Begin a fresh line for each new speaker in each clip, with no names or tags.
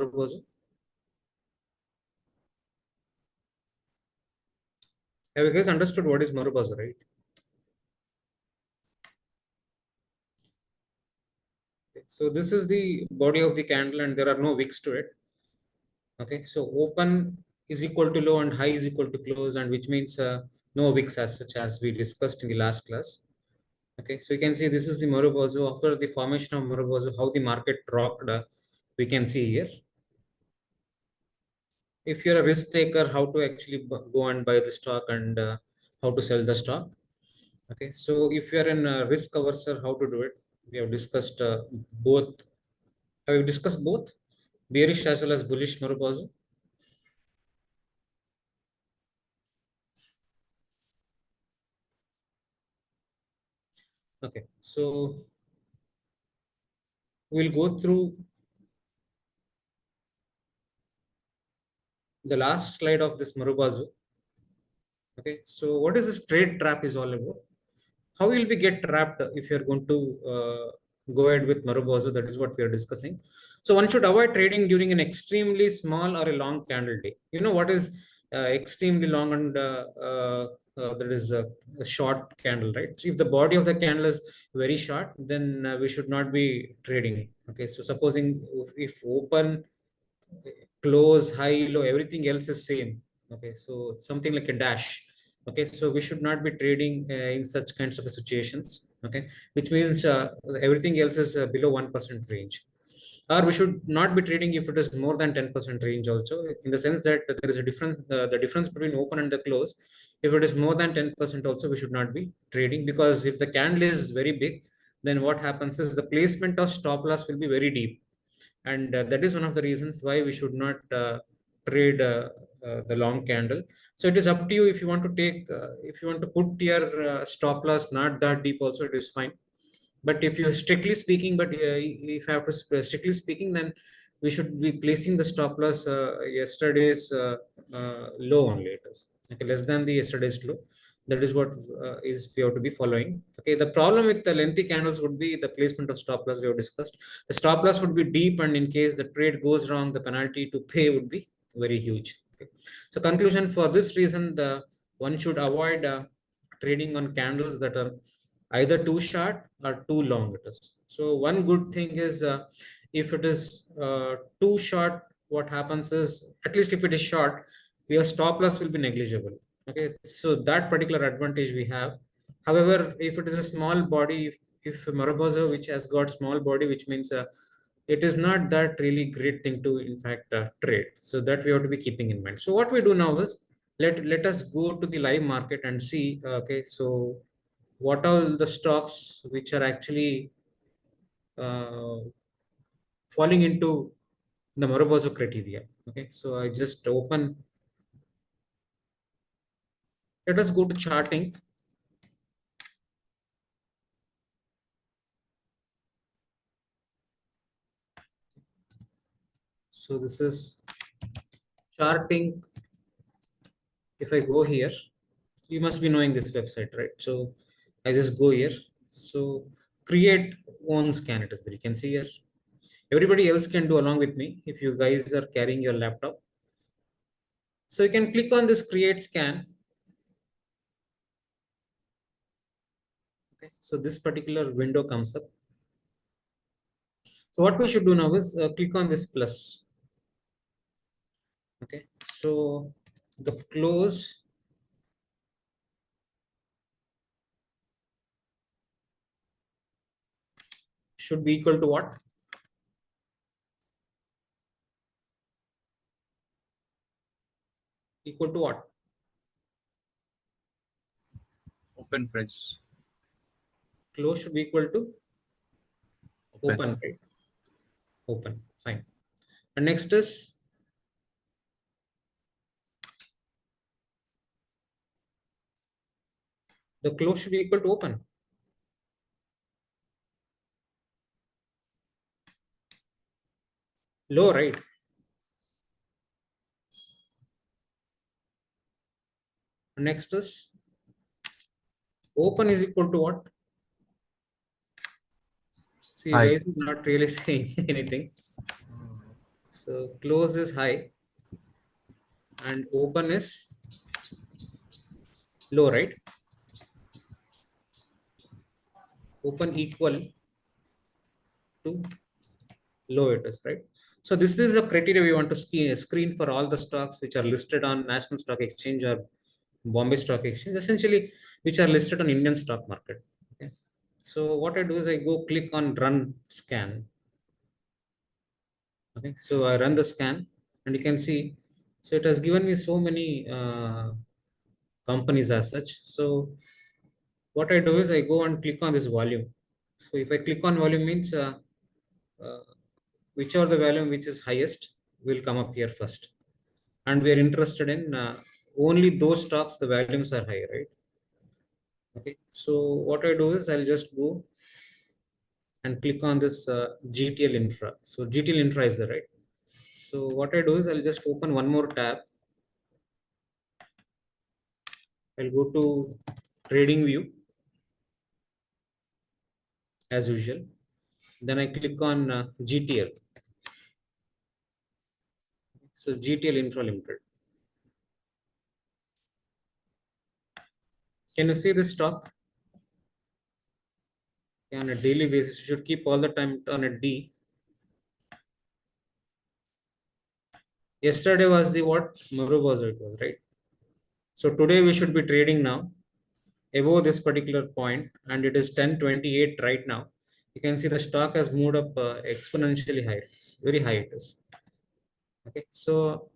Marubozu? Have you guys understood what is Marubozu, right? So this is the body of the candle and there are no wicks to it. Okay, so open is equal to low and high is equal to close, and which means no wicks as such, as we discussed in the last class. Okay, so you can see this is the Marubozu. After the formation of Marubozu, how the market dropped, we can see here. If you're a risk taker, how to actually go and buy the stock and how to sell the stock. Okay, so if you're in risk averse, how to do it? We have discussed both. Have you discussed both? Bearish as well as bullish Marubozu? Okay, so we'll go through the last slide of this Marubozu. Okay, so what is this trade trap is all about? How will we get trapped if you're going to go ahead with Marubozu? That is what we are discussing. So one should avoid trading during an extremely small or a long candle day. You know what is extremely long and that is a short candle, right? So if the body of the candle is very short, then we should not be trading. Okay, so supposing if open, close, high, low, everything else is same. Okay, so something like a dash. Okay, so we should not be trading in such kinds of situations. Okay, which means everything else is below 1% range, or we should not be trading if it is more than 10% range also, in the sense that there is a difference, the difference between open and the close. If it is more than 10% also, we should not be trading, because if the candle is very big, then what happens is the placement of stop loss will be very deep, and that is one of the reasons why we should not trade the long candle. So it is up to you. If you want to take if you want to put your stop loss not that deep also, it is fine. But if you strictly speaking, but if I have to strictly speaking, then we should be placing the stop loss yesterday's low only. It is okay, less than the yesterday's low. That is what is we have to be following. Okay, the problem with the lengthy candles would be the placement of stop loss we have discussed. The stop loss would be deep, and in case the trade goes wrong, the penalty to pay would be very huge. Okay. So conclusion, for this reason, the one should avoid trading on candles that are either too short or too long. It is so one good thing is, if it is too short, what happens is, at least if it is short, your stop loss will be negligible. Okay, so that particular advantage we have. However, if it is a small body, if Marubozu, which has got small body, which means it is not that really great thing to in fact trade. So that we have to be keeping in mind. So what we do now is, let us go to the live market and see. Okay, so what are the stocks which are actually uh, falling into the Marubozu criteria. Okay, so I just open. Let us go to charting. So this is charting. If I go here, you must be knowing this website, right? So I just go here. So create one scan. It is there. You can see here. Everybody else can do along with me if you guys are carrying your laptop. So you can click on this create scan. Okay. So this particular window comes up. So what we should do now is click on this plus. Okay, so the close should be equal to what? Equal to what?
Open price.
Close should be equal to
Open.
open, right? Open, fine. And next is the close should be equal to open. Low, right? And next is open is equal to what? See, you
High.
guys are not really saying anything. So close is high and open is low, right? Open equal to low it is, right? So this is the criteria we want to screen for all the stocks which are listed on National Stock Exchange or Bombay Stock Exchange, essentially, which are listed on Indian stock market. Okay. So what I do is I go click on run scan. Okay. So I run the scan and you can see, so it has given me so many companies as such. So what I do is I go and click on this volume. So if I click on volume means uh, whichever the volume which is highest will come up here first. And we are interested in only those stocks the volumes are high, right? Okay. So what I do is I'll just go and click on this GTL infra. So GTL infra is there, right? So what I do is I'll just open one more tab. I'll go to trading view as usual. Then I click on GTL. So GTL infra limited. Can you see this stock? On a daily basis, you should keep all the time on a D. Yesterday was the what? Marubozu it was, right? So today we should be trading now above this particular point and it is 1028 right now. You can see the stock has moved up exponentially high. It's very high it is. Okay. So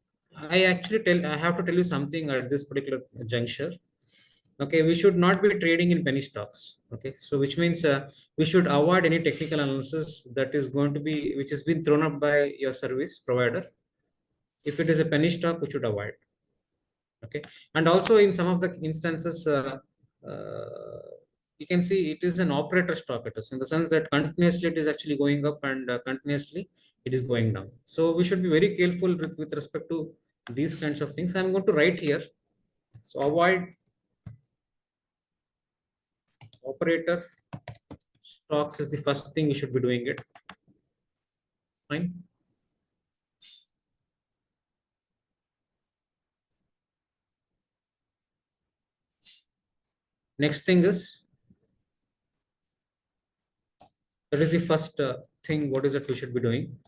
I have to tell you something at this particular juncture. Okay, we should not be trading in penny stocks. Okay, so which means we should avoid any technical analysis that is going to be which has been thrown up by your service provider. If it is a penny stock, we should avoid. Okay, and also in some of the instances, you can see it is an operator stock. It is in the sense that continuously it is actually going up and continuously it is going down. So we should be very careful with respect to these kinds of things. I'm going to write here. So avoid operator stocks is the first thing we should be doing it. Fine. Next thing is that is the first thing. What is it we should be doing?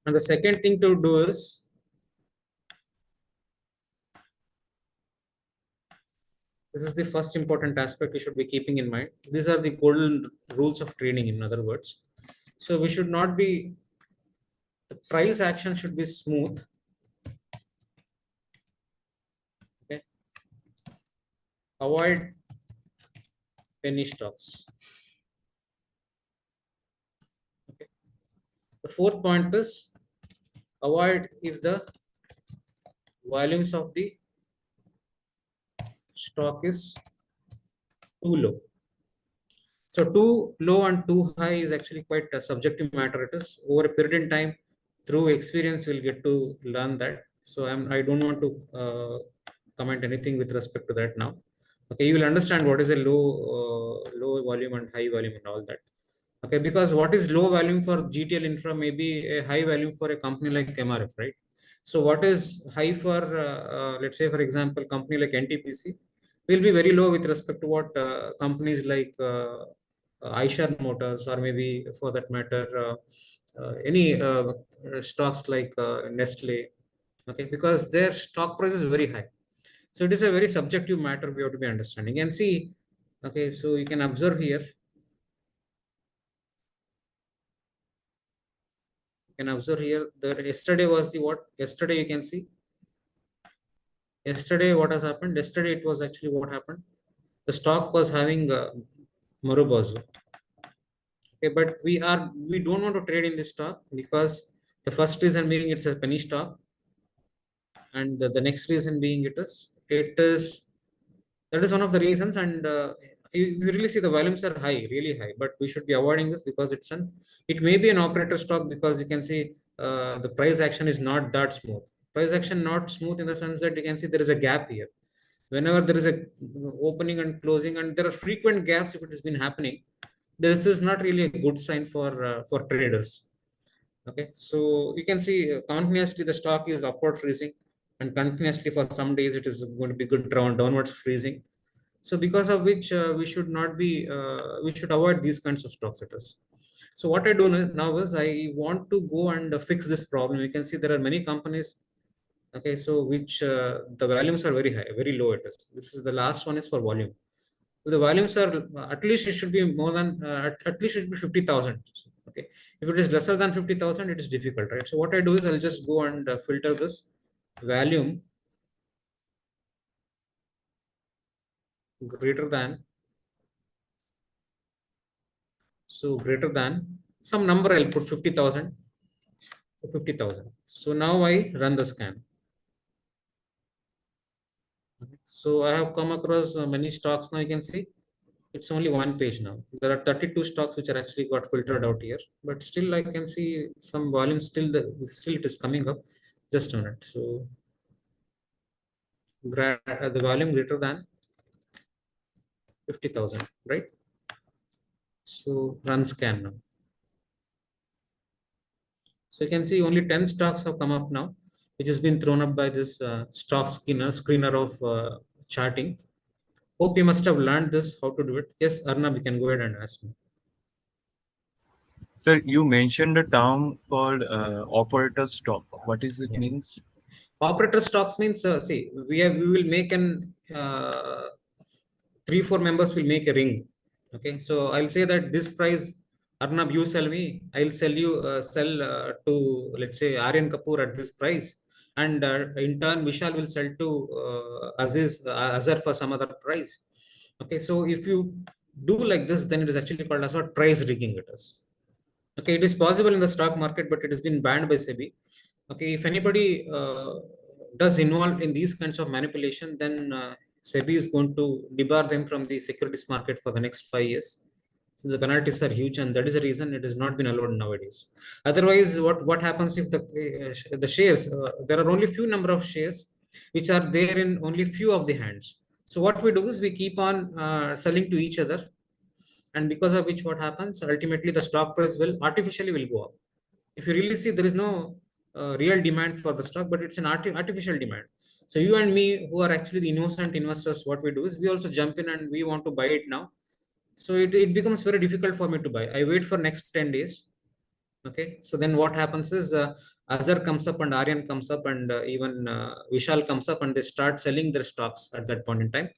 And the second thing to do is this is the first important aspect we should be keeping in mind. These are the golden rules of trading, in other words. So we should not be, the price action should be smooth. Okay. Avoid penny stocks. Okay. The fourth point is avoid if the volumes of the stock is too low. So too low and too high is actually quite a subjective matter. It is over a period in time, through experience, we'll get to learn that. So I don't want to comment anything with respect to that now. Okay, you will understand what is a low volume and high volume and all that. Okay, because what is low volume for GTL infra may be a high volume for a company like MRF, right? So what is high for, let's say, for example, company like NTPC will be very low with respect to what companies like Eicher Motors or maybe for that matter, any stocks like Nestle, okay, because their stock price is very high. So it is a very subjective matter we have to be understanding and see. Okay, so you can observe here. You can observe here that yesterday was the what? Yesterday you can see. Yesterday what has happened? Yesterday it was actually what happened. The stock was having Marubozu. Okay, but we don't want to trade in this stock because the first reason being it's a penny stock, and the next reason being it is that is one of the reasons. And you really see the volumes are high, really high, but we should be avoiding this because it may be an operator stock because you can see the price action is not that smooth. Price action not smooth in the sense that you can see there is a gap here. whenever there is a opening and closing and there are frequent gaps, if it has been happening, this is not really a good sign for traders. Okay, so you can see continuously the stock is upward freezing, and continuously for some days it is going to be good downwards freezing. So because of which we should not be we should avoid these kinds of stocks at us. So what I do now is I want to go and fix this problem. You can see there are many companies. Okay, so which the volumes are very high, very low it is. This is the last one is for volume. If the volumes are at least it should be more than at least it should be 50,000. Okay, if it is lesser than 50,000, it is difficult, right? So what I do is I'll just go and filter this volume greater than, so greater than some number. I'll put 50,000. So 50,000. So now I run the scan. Okay. So I have come across many stocks now. You can see it's only one page now. There are 32 stocks which are actually got filtered out here, but still I can see some volume still still it is coming up. Just a minute. So the volume greater than 50,000, right? So run scan now. So you can see only 10 stocks have come up now, which has been thrown up by this stock screener of charting. Hope you must have learned this, how to do it. Yes, Arnab, you can go ahead and ask me.
Sir, you mentioned a term called operator stock. What is it
Yeah.
means?
Operator stocks means, see, we will make an 3-4 members will make a ring. Okay, so I'll say that this price, Arnab, you sell me. I'll sell to, let's say, Aryan Kapoor at this price, and in turn Vishal will sell to Azhar for some other price. Okay, so if you do like this, then it is actually called as what price rigging it is. Okay, it is possible in the stock market, but it has been banned by SEBI. Okay, if anybody does involve in these kinds of manipulation, then SEBI is going to debar them from the securities market for the next 5 years. So the penalties are huge, and that is the reason it has not been allowed nowadays. Otherwise, what happens if the shares, there are only few number of shares which are there in only few of the hands. So what we do is we keep on selling to each other, and because of which what happens ultimately, the stock price will artificially will go up. If you really see, there is no real demand for the stock, but it's an artificial demand. So you and me, who are actually the innocent investors, what we do is we also jump in and we want to buy it now. So it becomes very difficult for me to buy. I wait for next 10 days. Okay, so then what happens is Azhar comes up and Aryan comes up, and even Vishal comes up, and they start selling their stocks at that point in time.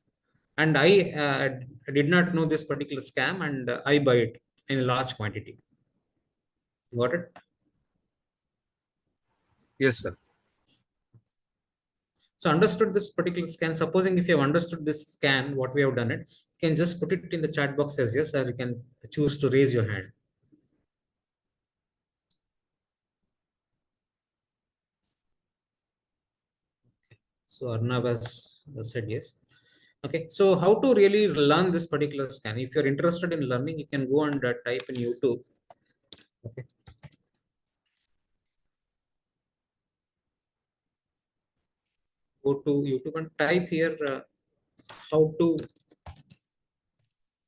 And I did not know this particular scam, and I buy it in a large quantity. Got it?
Yes, sir.
So understood this particular scan. Supposing if you have understood this scan, what we have done it, you can just put it in the chat box as yes, or you can choose to raise your hand. So Arnav has said yes. Okay, so how to really learn this particular scan? If you're interested in learning, you can go and type in YouTube. Okay. Go to YouTube and type here how to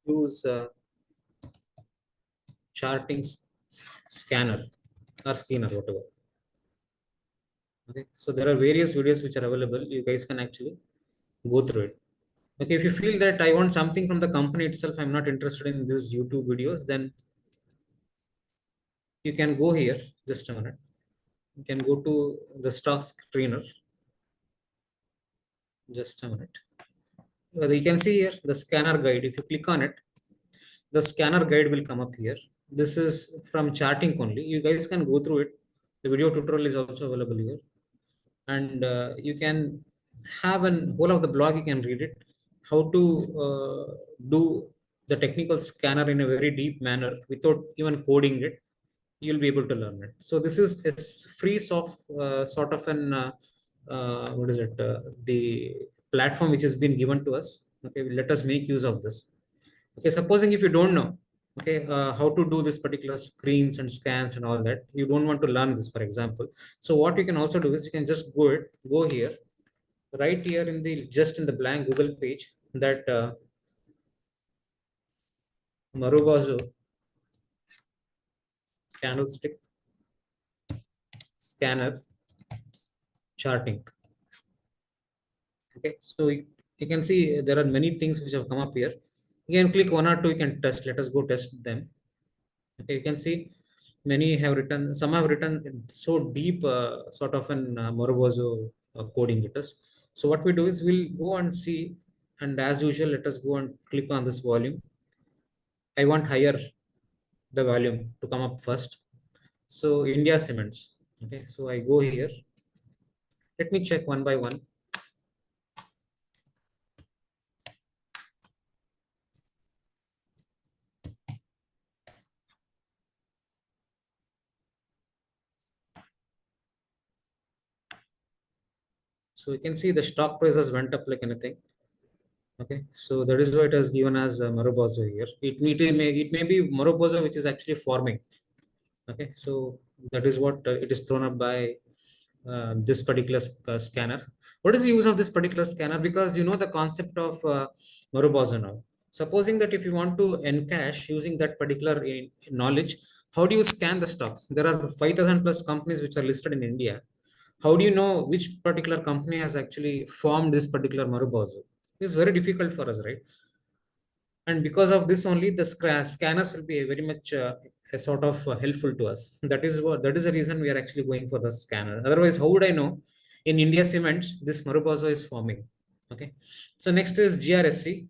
use charting scanner or screener, whatever. Okay, so there are various videos which are available. You guys can actually go through it. Okay, if you feel that I want something from the company itself, I'm not interested in these YouTube videos, then you can go here. Just a minute. You can go to the stock screener. Just a minute. You can see here the scanner guide. If you click on it, the scanner guide will come up here. This is from charting only. You guys can go through it. The video tutorial is also available here, and you can have an whole of the blog. You can read it, how to do the technical scanner in a very deep manner without even coding it. You'll be able to learn it. So this is a free sort of an what is it, the platform which has been given to us. Okay, let us make use of this. Okay, supposing if you don't know, okay, how to do this particular screens and scans and all that, you don't want to learn this, for example. So what you can also do is you can just go here, write here in the just in the blank Google page that Marubozu candlestick scanner charting. Okay, so you can see there are many things which have come up here. You can click one or two, you can test. Let us go test them. Okay, you can see many have written, some have written so deep, sort of an Marubozu coding it is. So what we do is we'll go and see, and as usual, let us go and click on this volume. I want higher the volume to come up first. So India Cements. Okay, so I go here. Let me check one by one. So you can see the stock prices went up like anything. Okay, so that is why it has given as Marubozu here. It may be Marubozu which is actually forming. Okay, so that is what it is thrown up by this particular scanner. What is the use of this particular scanner? Because you know the concept of Marubozu now. Supposing that if you want to encash using that particular knowledge, how do you scan the stocks? There are 5,000 plus companies which are listed in India. How do you know which particular company has actually formed this particular Marubozu? It's very difficult for us, right? And because of this only, the scanners will be very much a sort of helpful to us. That is the reason we are actually going for the scanner. Otherwise, how would I know in India Cements this Marubozu is forming? Okay, so next is GRSC.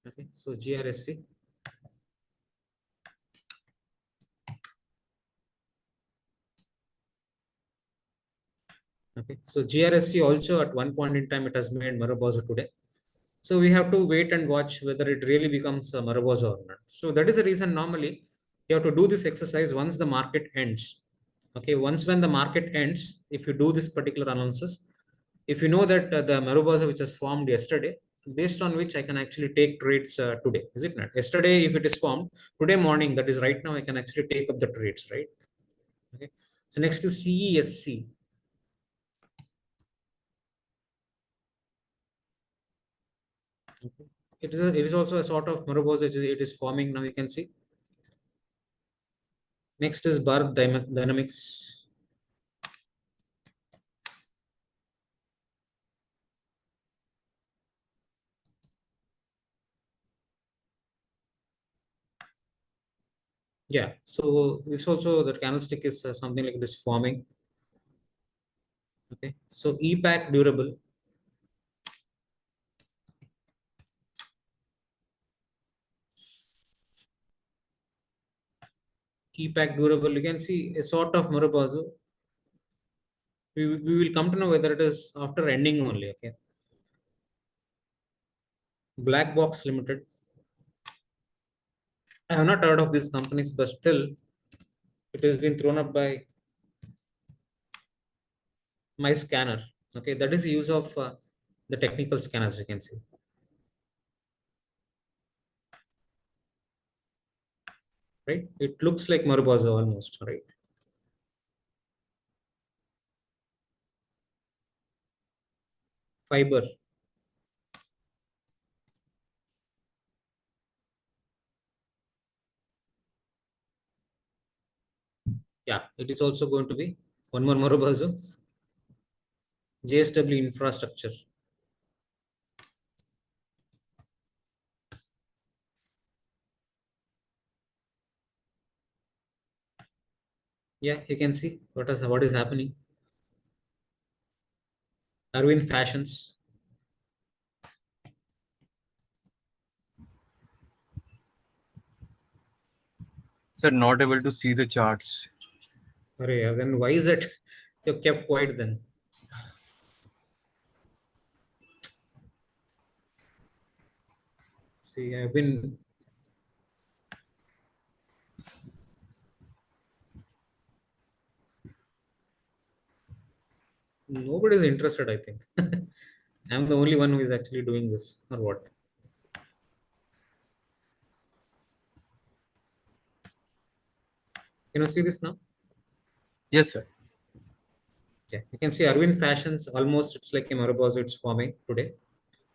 Okay, so GRSC. Okay, so GRSC also at one point in time it has made Marubozu today. So we have to wait and watch whether it really becomes a Marubozu or not. So that is the reason normally you have to do this exercise once the market ends. Okay, once when the market ends, if you do this particular analysis, if you know that the Marubozu which has formed yesterday, based on which I can actually take trades today, is it not? Yesterday, if it is formed today morning, that is right now, I can actually take up the trades, right? Okay. So next is CESC. Okay. It is also a sort of Marubozu. It is forming now. You can see. Next is Bar Dynamics. Yeah. So this also the candlestick is something like this forming. Okay. So EPAC durable. EPAC durable. You can see a sort of Marubozu. We will come to know whether it is after ending only. Okay. Black Box Limited. I have not heard of these companies, but still it has been thrown up by my scanner. Okay. That is the use of the technical scanners. You can see. Right. It looks like Marubozu almost. Right. Fiber. Yeah. It is also going to be one more Marubozu. JSW Infrastructure. Yeah, you can see what is happening. Arvind Fashions.
Sir, not able to see the charts.
Array, then why is it you kept quiet then? See, I've been nobody's interested, I think. I'm the only one who is actually doing this, or what? Can you see this now?
Yes, sir.
Yeah, you can see Arvind fashions almost it's like a Marubozu it's forming today,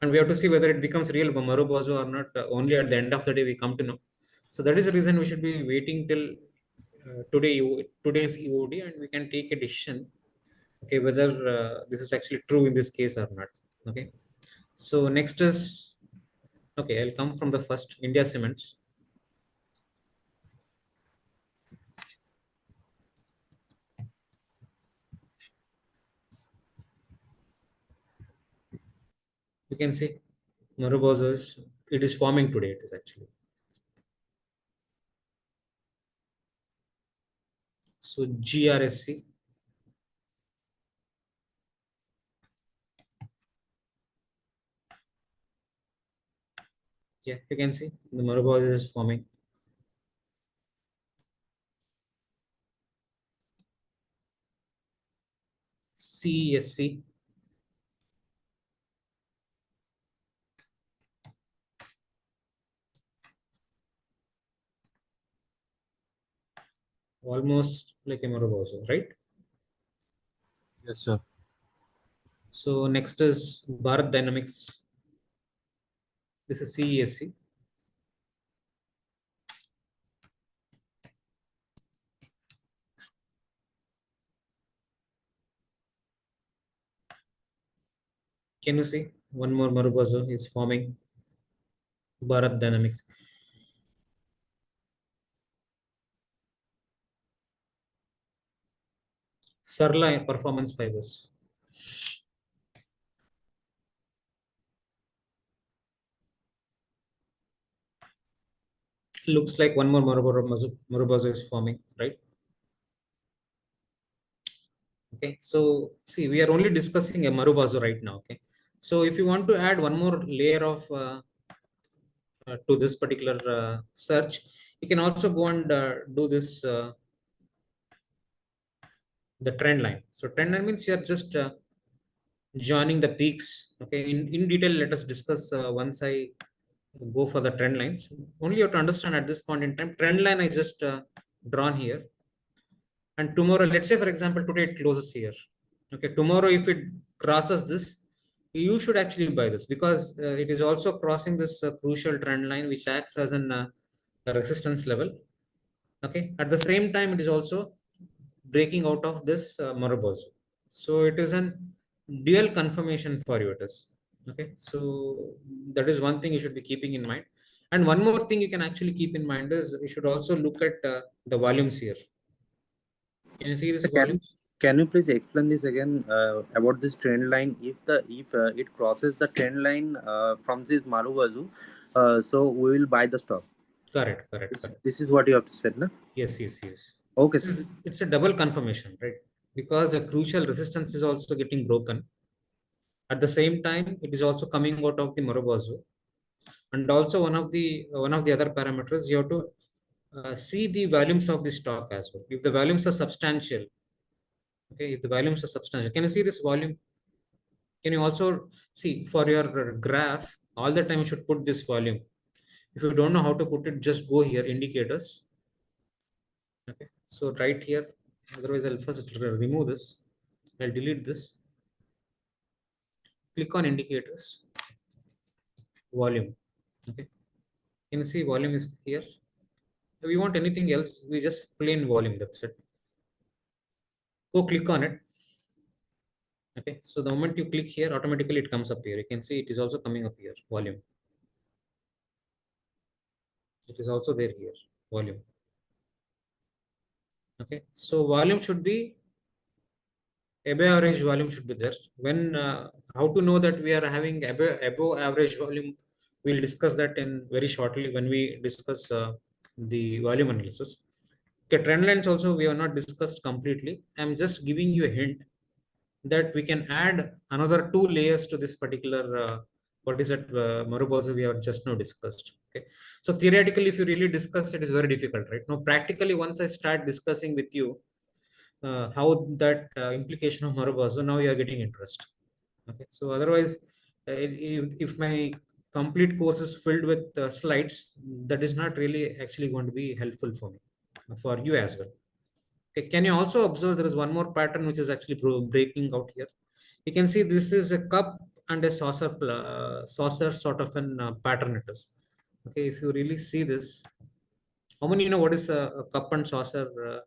and we have to see whether it becomes real Marubozu or not. Only at the end of the day we come to know. So that is the reason we should be waiting till today's EOD, and we can take a decision. Okay, whether this is actually true in this case or not. Okay, so next is okay. I'll come from the first India Cements. You can see Marubozu is it is forming today. It is actually so GRSC. Yeah, you can see the Marubozu is forming. CSC. Almost like a Marubozu, right?
Yes, sir.
So next is Bharat Dynamics. This is CESC. Can you see one more Marubozu is forming Bharat Dynamics. Sarla Performance Fibers. Looks like one more Marubozu is forming, right? Okay, so see, we are only discussing a Marubozu right now. Okay, so if you want to add one more layer of to this particular search, you can also go and do this the trend line. So trend line means you are just joining the peaks. Okay, in detail, let us discuss once I go for the trend lines. Only you have to understand at this point in time, trend line I just drawn here. And tomorrow, let's say for example, today it closes here. Okay, tomorrow if it crosses this, you should actually buy this because it is also crossing this crucial trend line which acts as an a resistance level. Okay, at the same time, it is also breaking out of this Marubozu. So it is an dual confirmation for you. It is okay. So that is one thing you should be keeping in mind. And one more thing you can actually keep in mind is you should also look at the volumes here. Can you see this
Can
volumes?
can you please explain this again about this trend line? If it crosses the trend line from this Marubazu, so we will buy the stock.
Correct, correct,
This,
correct.
this is what you have said, no?
Yes, yes, yes.
Okay, sir.
It's a double confirmation, right? Because a crucial resistance is also getting broken. At the same time, it is also coming out of the Marubozu. And also one of the other parameters, you have to see the volumes of the stock as well. If the volumes are substantial, okay, if the volumes are substantial, can you see this volume? Can you also see for your graph, all the time you should put this volume. If you don't know how to put it, just go here, indicators. Okay, so right here, otherwise I'll first remove this. I'll delete this. Click on indicators, volume. Okay, can you see volume is here? If we want anything else, we just plain volume. That's it. Go click on it. Okay, so the moment you click here, automatically it comes up here. You can see it is also coming up here. Volume. It is also there here. Volume. Okay, so volume should be above average volume should be there. When how to know that we are having above average volume? We'll discuss that in very shortly when we discuss the volume analysis. Okay, trend lines also we have not discussed completely. I'm just giving you a hint that we can add another two layers to this particular what is it Marubozu we have just now discussed. Okay, so theoretically if you really discuss it is very difficult, right? Now practically once I start discussing with you how that implication of Marubozu, now you are getting interest. Okay, so otherwise if my complete course is filled with slides, that is not really actually going to be helpful for me, for you as well. Okay, can you also observe there is one more pattern which is actually breaking out here? You can see this is a cup and a saucer, saucer sort of an pattern it is. Okay, if you really see this, how many know what is a cup and saucer?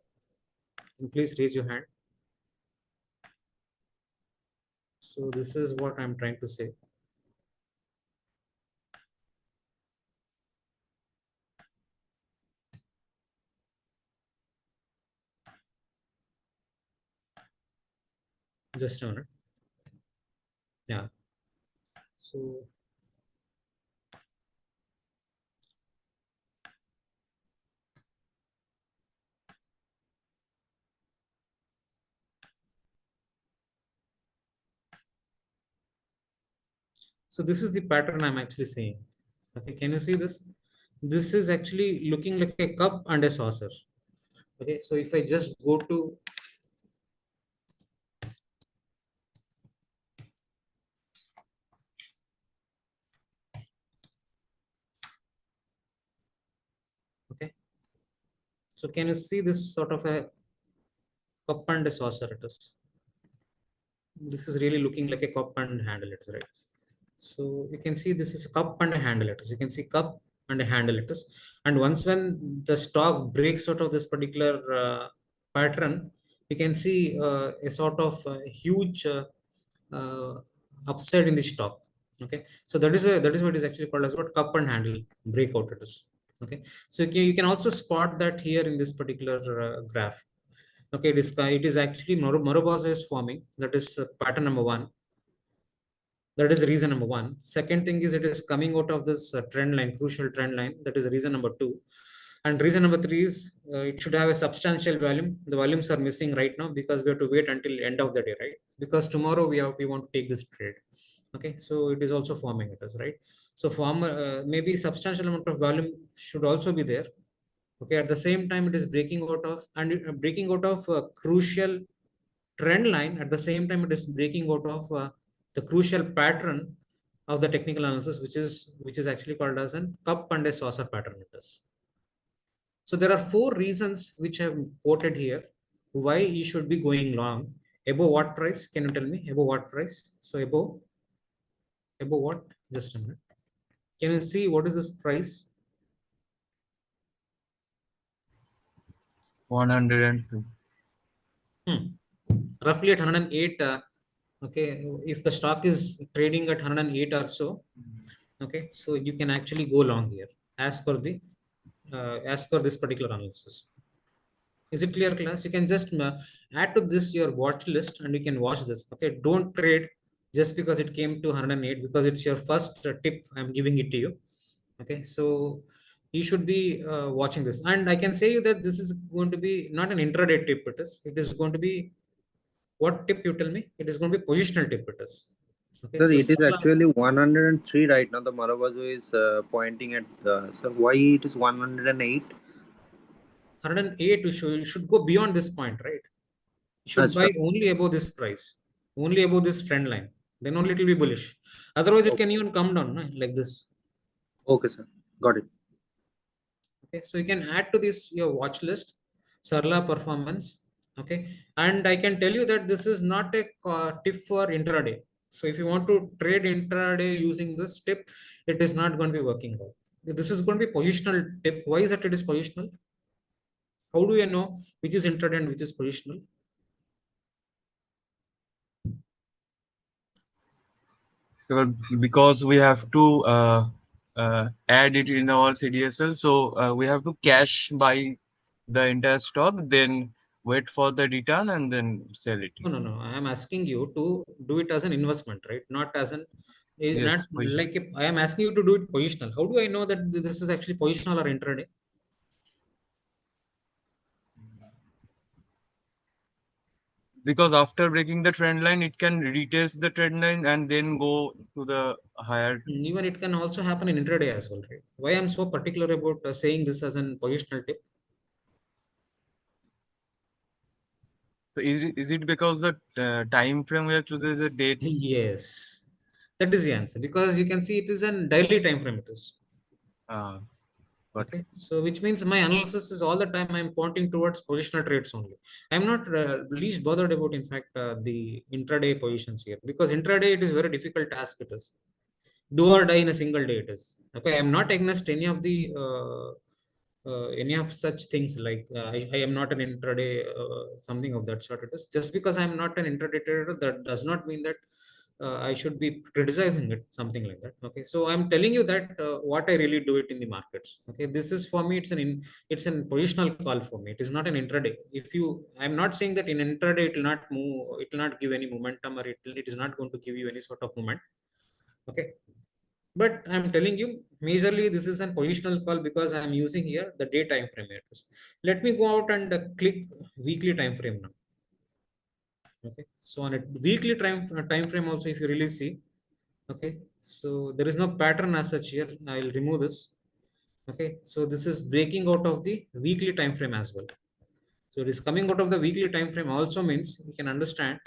Please raise your hand. So this is what I'm trying to say. Just a minute. Yeah. So this is the pattern I'm actually saying. Okay, can you see this? This is actually looking like a cup and a saucer. Okay, so if I just go to, okay, so can you see this sort of a cup and a saucer it is? This is really looking like a cup and handle it is, right? So you can see this is a cup and a handle it is. You can see cup and a handle it is. And once when the stock breaks out of this particular pattern, you can see a sort of huge uh, upside in the stock. Okay, so that is what is actually called as what cup and handle breakout it is. Okay, so you can also spot that here in this particular graph. Okay, it is actually Marubozu is forming. That is pattern number one. That is reason number one. Second thing is it is coming out of this trend line, crucial trend line. That is reason number two. And reason number three is it should have a substantial volume. The volumes are missing right now because we have to wait until end of the day, right? Because tomorrow we want to take this trade. Okay, so it is also forming it as right. So maybe substantial amount of volume should also be there. Okay, at the same time it is breaking out of breaking out of crucial trend line. At the same time it is breaking out of the crucial pattern of the technical analysis, which is actually called as an cup and a saucer pattern it is. So there are four reasons which I have quoted here why you should be going long. Above what price? Can you tell me above what price? So above what? Just a minute. Can you see what is this price?
102.
Roughly at 108. Okay, if the stock is trading at 108 or so, okay, so you can actually go long here as per this particular analysis. Is it clear, class? You can just add to this your watch list and you can watch this. Okay, don't trade just because it came to 108 because it's your first tip. I'm giving it to you. Okay, so you should be watching this, and I can say you that this is going to be not an intraday tip. It is going to be what tip you tell me? It is going to be positional tip. It is. Okay,
Sir,
so
it is
Sarla,
actually 103 right now. The Marabazu is pointing at the. Sir, why it is 108?
108 you should go beyond this point, right? You should buy
Acha.
only above this price, only above this trend line. Then only it will be bullish. Otherwise, it
Okay.
can even come down no? Like this.
Okay, sir. Got it.
Okay, so you can add to this your watch list, Sarla performance. Okay, and I can tell you that this is not a tip for intraday. So if you want to trade intraday using this tip, it is not going to be working out. This is going to be positional tip. Why is that it is positional? How do you know which is intraday and which is positional?
So because we have to add it in our CDSL, so we have to cash buy the entire stock, then wait for the return and then sell it.
No, no, no. I am asking you to do it as an investment, right? Not as an, not
Yes, position.
like if I am asking you to do it positional. How do I know that this is actually positional or intraday?
Because after breaking the trend line, it can retest the trend line and then go to the higher.
Even it can also happen in intraday as well, right? Why I'm so particular about saying this as an positional tip?
So is it because the time frame we have chosen is a date?
Yes, that is the answer because you can see it is a daily time frame. It is.
Uh,
Okay, so which means my analysis is all the time I'm pointing towards positional trades only. I'm not least bothered about, in fact, the intraday positions here, because intraday it is very difficult task. It is do or die in a single day. It is okay. I'm not against any of the any of such things like I am not an intraday something of that sort. It is just because I'm not an intraday trader, that does not mean that I should be criticizing it, something like that. Okay, so I'm telling you that what I really do it in the markets. Okay, this is for me. It's an positional call for me. It is not an intraday. If you, I'm not saying that in intraday it will not move, it will not give any momentum, or it is not going to give you any sort of movement. Okay, but I'm telling you, majorly this is a positional call because I'm using here the day time frame areas. Let me go out and click weekly time frame now. Okay, so on a weekly time frame also, if you really see, okay, so there is no pattern as such here. I'll remove this. Okay, so this is breaking out of the weekly time frame as well. So it is coming out of the weekly time frame also means we can understand.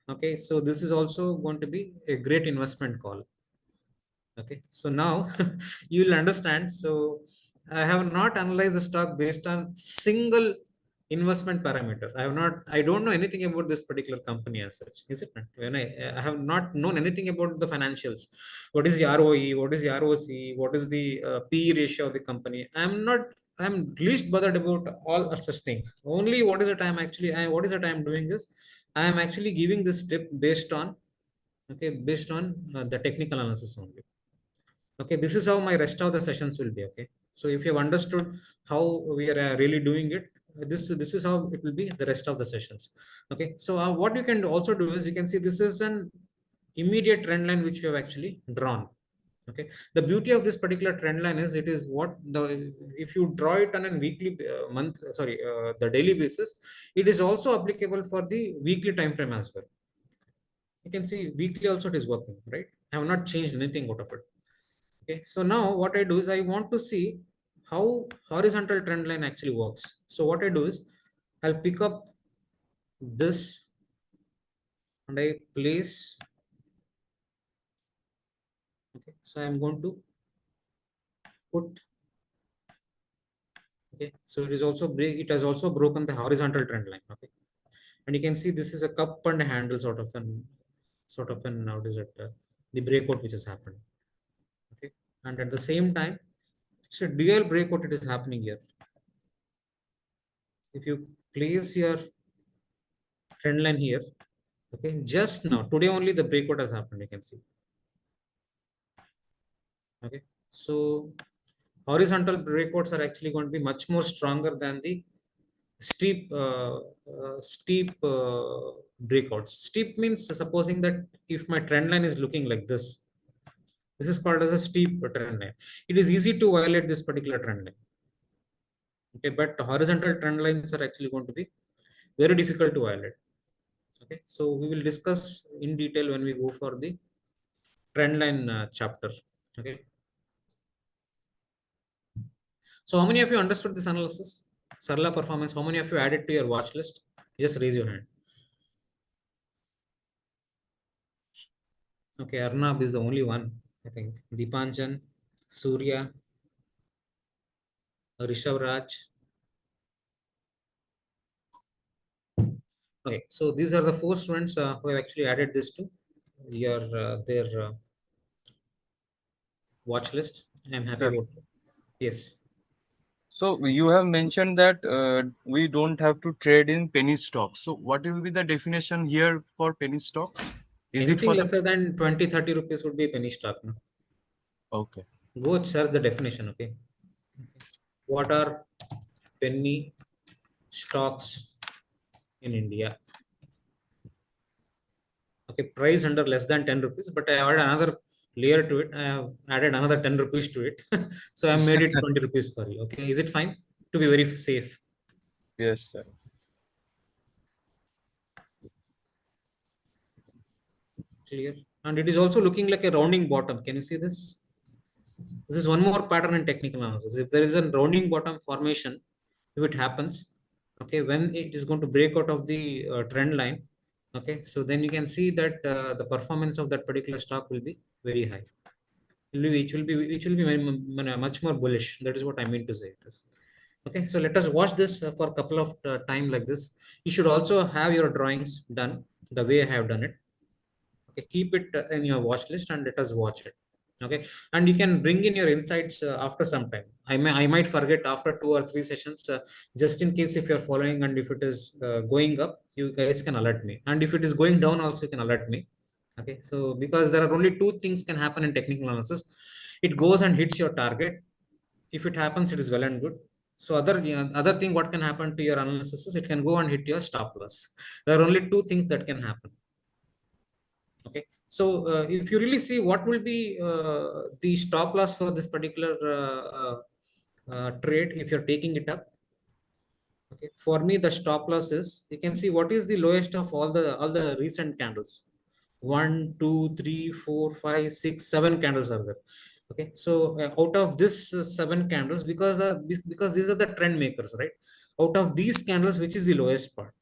Okay, so this is also going to be a great investment call. Okay, so now you will understand. So I have not analyzed the stock based on single investment parameter. I don't know anything about this particular company as such, is it not? When I have not known anything about the financials. What is the ROE, what is the ROC, what is the PE ratio of the company? I'm least bothered about all of such things. Only what is it I'm actually what is it I'm doing is I am actually giving this tip based on, okay, based on the technical analysis only. Okay, this is how my rest of the sessions will be. Okay, so if you have understood how we are really doing it, this is how it will be the rest of the sessions. Okay, so what you can also do is you can see this is an immediate trend line which we have actually drawn. Okay, the beauty of this particular trend line is it is what the, if you draw it on a weekly the daily basis, it is also applicable for the weekly time frame as well. You can see weekly also it is working, right? I have not changed anything out of it. Okay, so now what I do is I want to see how horizontal trend line actually works. So what I do is I'll pick up this and I place. Okay, so I'm going to put. Okay, so it is also it has also broken the horizontal trend line. Okay, and you can see this is a cup and a handle sort of an what is it the breakout which has happened. Okay, and at the same time it's a dual breakout. It is happening here. If you place your trend line here, okay, just now today only the breakout has happened, you can see. Okay, so horizontal breakouts are actually going to be much more stronger than the steep breakouts. Steep means supposing that if my trend line is looking like this is called as a steep trend line. It is easy to violate this particular trend line. Okay, but horizontal trend lines are actually going to be very difficult to violate. Okay, so we will discuss in detail when we go for the trend line chapter. Okay, so how many of you understood this analysis? Sarla performance, how many of you added to your watch list? Just raise your hand. Okay, Arnab is the only one, I think. Dipanjan, Surya, Rishabh Raj. Okay, so these are the four students who have actually added this to your their watch list. I'm happy
Sir.
about it. Yes.
So you have mentioned that we don't have to trade in penny stock. So what will be the definition here for penny stock? Is it
Anything
for the
lesser than 20-30 rupees would be a penny stock. No?
okay?
Go search the definition. Okay. What are penny stocks in India? Okay, price under less than 10 rupees, but I added another layer to it. I have added another 10 rupees to it. So I made it 20 rupees for you. Okay, is it fine? To be very safe.
Yes, sir.
Clear. And it is also looking like a rounding bottom. Can you see this? This is one more pattern in technical analysis. If there is a rounding bottom formation, if it happens, okay, when it is going to break out of the trend line, okay, so then you can see that the performance of that particular stock will be very high. which will be much more bullish. That is what I mean to say. It is okay. So let us watch this for a couple of time like this. You should also have your drawings done the way I have done it. Okay, keep it in your watch list and let us watch it. Okay, and you can bring in your insights after some time. I might forget after 2 or 3 sessions, just in case if you're following, and if it is going up, you guys can alert me, and if it is going down also, you can alert me. Okay, so because there are only two things can happen in technical analysis. It goes and hits your target. If it happens, it is well and good. So other thing what can happen to your analysis is it can go and hit your stop loss. There are only two things that can happen. Okay, so if you really see what will be the stop loss for this particular trade, if you're taking it up. Okay, for me the stop loss is, you can see what is the lowest of all the recent candles. 1 2 3 4 5 6 7 candles are there. Okay, so out of this 7 candles, because these are the trend makers, right? Out of these candles, which is the lowest part?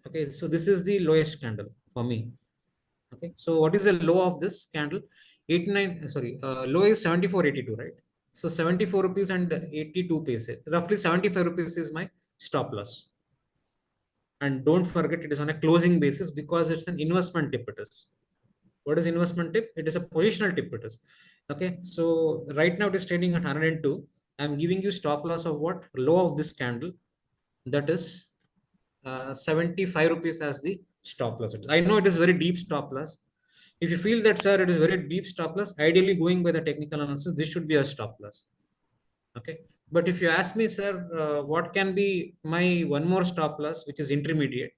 Okay, so this is the lowest candle for me. Okay, so what is the low of this candle? 89, sorry, low is 74.82, right? So 74 rupees and 82 paise, roughly 75 rupees is my stop loss. And don't forget, it is on a closing basis because it's an investment tip. It is, what is investment tip? It is a positional tip. It is okay. So right now it is trading at 102. I'm giving you stop loss of what? Low of this candle, that is 75 rupees as the stop loss. I know it is very deep stop loss. If you feel that, sir, it is very deep stop loss, ideally going by the technical analysis, this should be a stop loss. Okay, but if you ask me, sir, what can be my one more stop loss, which is intermediate?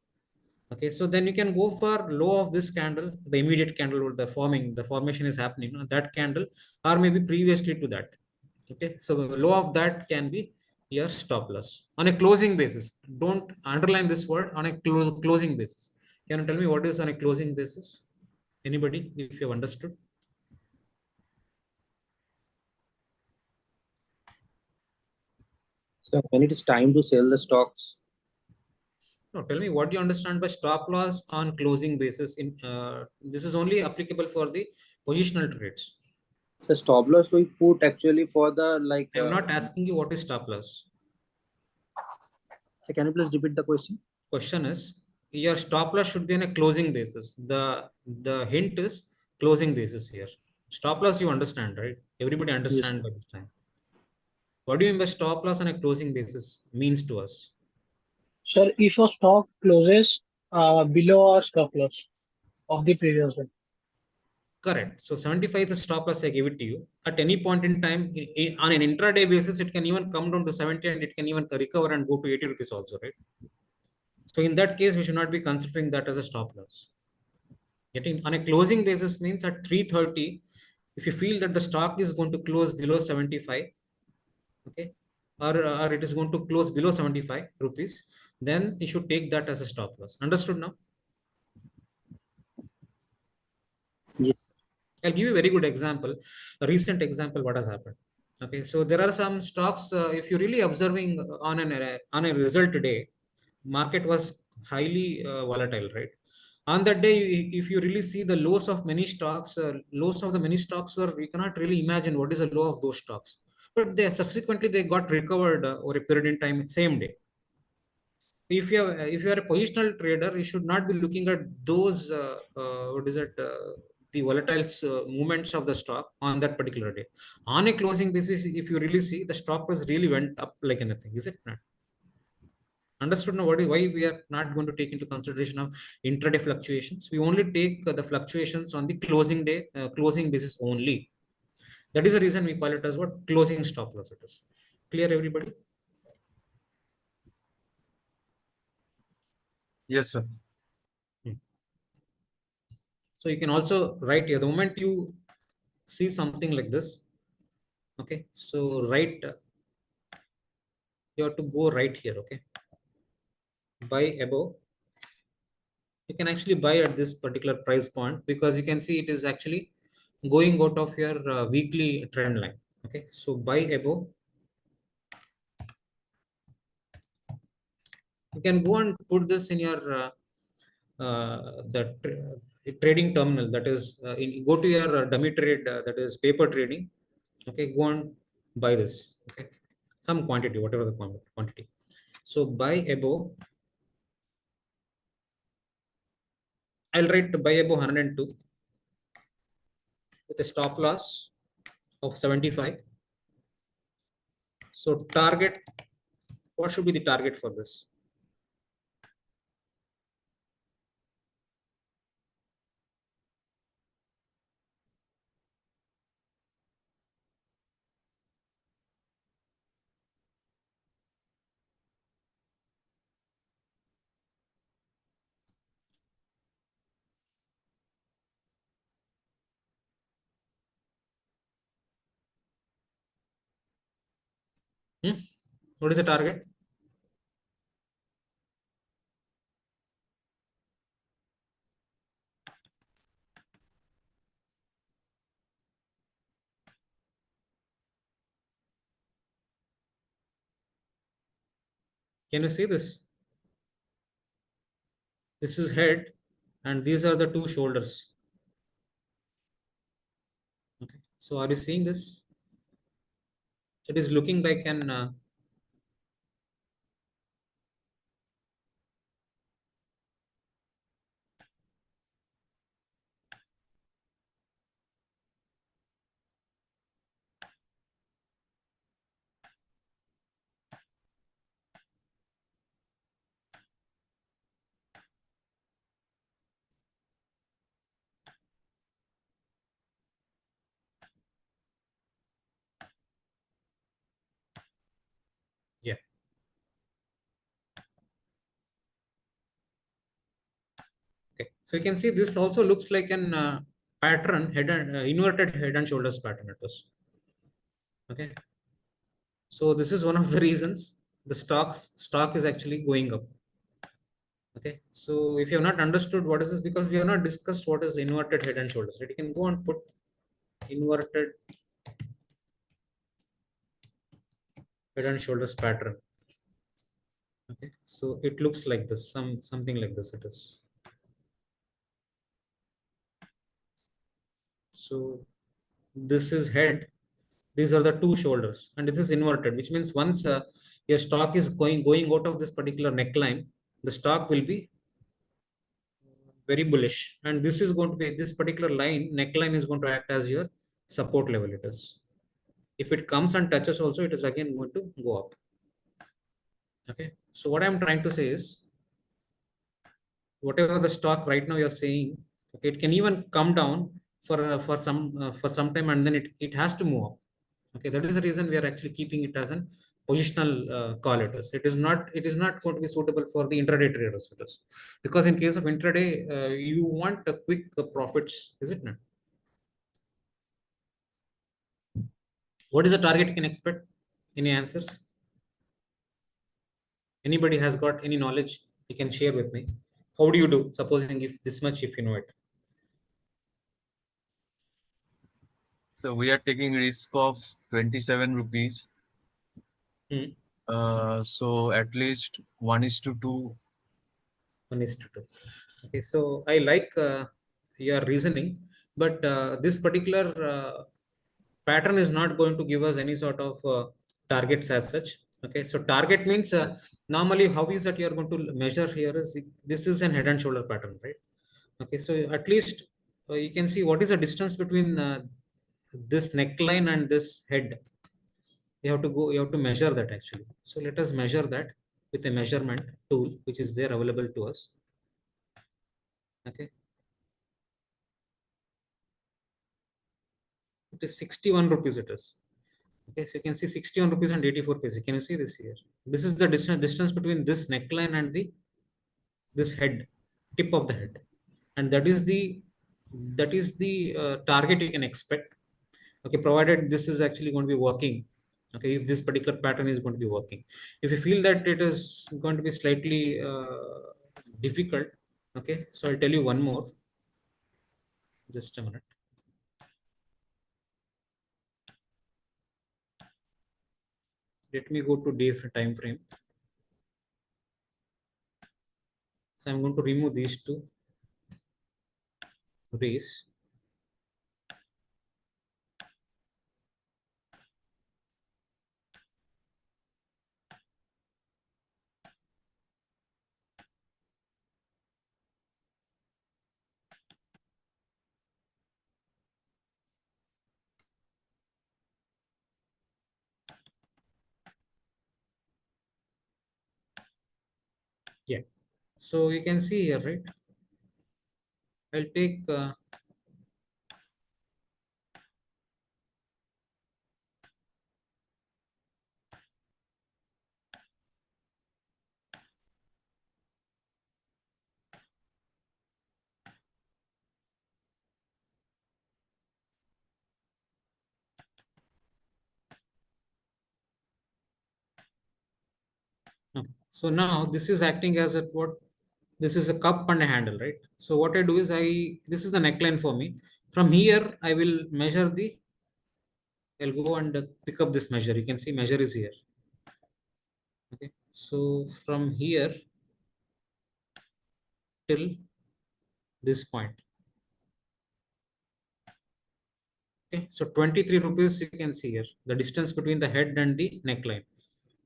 Okay, so then you can go for low of this candle, the immediate candle with the formation is happening, that candle, or maybe previously to that. Okay, so low of that can be your stop loss on a closing basis. Don't underline this word, on a closing basis. Can you tell me what is on a closing basis? Anybody, if you have understood?
So when it is time to sell the stocks,
No, tell me what you understand by stop loss on closing basis. In this is only applicable for the positional trades.
the stop loss we put actually for the like.
I am not asking you what is stop loss.
Can you please repeat the question?
Question is, your stop loss should be on a closing basis. The hint is closing basis here. Stop loss you understand, right? Everybody
Yes.
understand by this time. What do you mean by stop loss on a closing basis means to us?
Sir, if your stock closes below our stop loss of the previous one.
Correct. So 75 is the stop loss I gave it to you. At any point in time, on an intraday basis, it can even come down to 70 and it can even recover and go to 80 rupees also, right? So in that case, we should not be considering that as a stop loss. Getting on a closing basis means at 3:30, if you feel that the stock is going to close below 75, okay, or it is going to close below 75 rupees, then you should take that as a stop loss. Understood now?
Yes.
I'll give you a very good example, a recent example, what has happened. Okay, so there are some stocks, if you're really observing on a result day, market was highly volatile, right? On that day, if you really see the lows of many stocks, lows of the many stocks were, you cannot really imagine what is the low of those stocks. But they subsequently they got recovered over a period in time, same day. If you are a positional trader, you should not be looking at those what is it the volatile movements of the stock on that particular day. On a closing basis, if you really see, the stock was really went up like anything, is it not? Understood now why we are not going to take into consideration of intraday fluctuations? We only take the fluctuations on the closing day, closing basis only. That is the reason we call it as what? Closing stop loss. It is clear, everybody?
Yes, sir.
So you can also write here, the moment you see something like this, okay, so right, you have to go right here, okay, buy above. You can actually buy at this particular price point because you can see it is actually going out of your weekly trend line. Okay, so buy above. You can go and put this in your trading terminal. That is, go to your dummy trade, that is paper trading. Okay, go and buy this. Okay, some quantity, whatever the quantity. So buy above, I'll write buy above 102 with a stop loss of 75. So target, what should be the target for this? Hmm? What is the target? Can you see this? This is head, and these are the two shoulders. Okay. So are you seeing this? It is looking like an yeah. Okay. So you can see this also looks like an pattern, head and inverted head and shoulders pattern it was. Okay. So this is one of the reasons the stock is actually going up. Okay. So if you have not understood what is this, because we have not discussed what is inverted head and shoulders, right? You can go and put inverted head and shoulders pattern. Okay. So it looks like this, something like this it is. So this is head. These are the two shoulders, and this is inverted, which means once your stock is going out of this particular neckline, the stock will be very bullish, and this is going to be, this particular line neckline is going to act as your support level. It is, if it comes and touches also, it is again going to go up. Okay, so what I'm trying to say is, whatever the stock right now you're saying, okay, it can even come down for some time, and then it has to move up. Okay, that is the reason we are actually keeping it as an positional call. It is not going to be suitable for the intraday traders. It is, because in case of intraday, you want a quick profits, is it not? What is the target you can expect? Any answers? Anybody has got any knowledge, you can share with me. How do you do, supposing if this much, if you know it?
So we are taking risk of 27 rupees.
Hmm.
So at least 1:2.
1:2. Okay, so I like your reasoning, but this particular pattern is not going to give us any sort of targets as such. Okay, so target means, normally how is that you are going to measure here is, this is an head and shoulder pattern, right? Okay, so at least you can see what is the distance between this neckline and this head. You have to measure that actually. So let us measure that with a measurement tool which is there available to us. Okay, it is 61 rupees it is. Okay, so you can see 61 rupees and 84 paise. Can you see this here? This is the distance between this neckline and the this head, tip of the head, and that is the target you can expect. Okay, provided this is actually going to be working. Okay, if this particular pattern is going to be working, if you feel that it is going to be slightly difficult, okay, so I'll tell you one more. Just a minute. Let me go to day time frame. So I'm going to remove these two rays. Yeah. So you can see here, right? I'll take okay. So now this is acting as a what? This is a cup and a handle, right? So what I do is this is the neckline for me. From here, I will measure I'll go and pick up this measure. You can see measure is here. Okay. So from here till this point. Okay. So 23 rupees you can see here. The distance between the head and the neckline.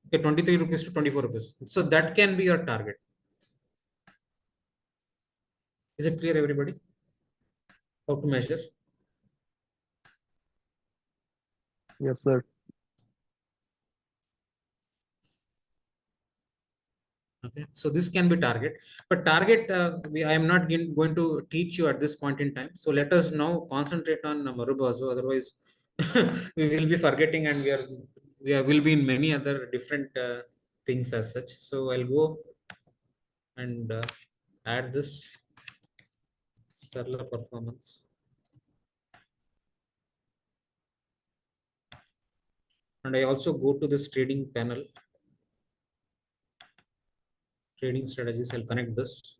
Okay. 23 rupees to 24 rupees. So that can be your target. Is it clear, everybody? How to measure?
Yes, sir.
Okay, so this can be target, but target I am not going to teach you at this point in time. So let us now concentrate on Marubazo. Otherwise, we will be forgetting, and will be in many other different things as such. So I'll go and add this Sarla performance, and I also go to this trading panel, trading strategies. I'll connect this.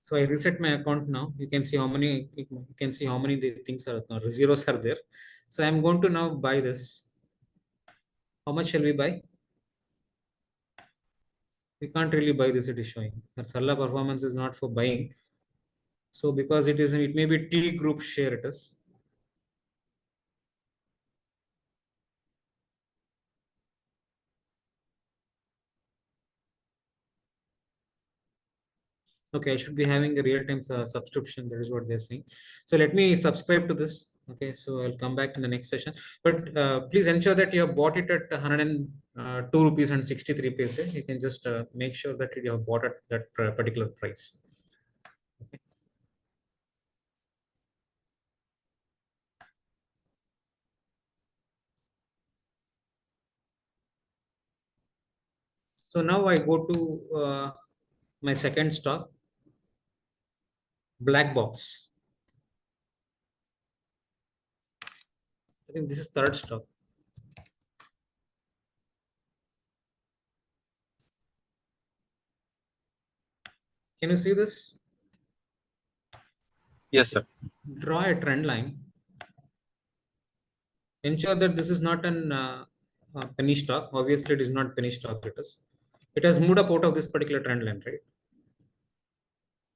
So I reset my account now. You can see how many the things are zeros are there. So I'm going to now buy this. How much shall we buy? We can't really buy this. It is showing that Sarla performance is not for buying. So because it may be T group share it is. Okay, I should be having a real-time subscription. That is what they're saying. So let me subscribe to this. Okay, so I'll come back in the next session. But please ensure that you have bought it at 102 rupees and 63 paise. You can just make sure that you have bought at that particular price. Okay. So now I go to my second stock, black box. I think this is third stock. Can you see this?
Yes, sir.
Draw a trend line. Ensure that this is not an penny stock. Obviously, it is not penny stock. It has moved up out of this particular trend line, right?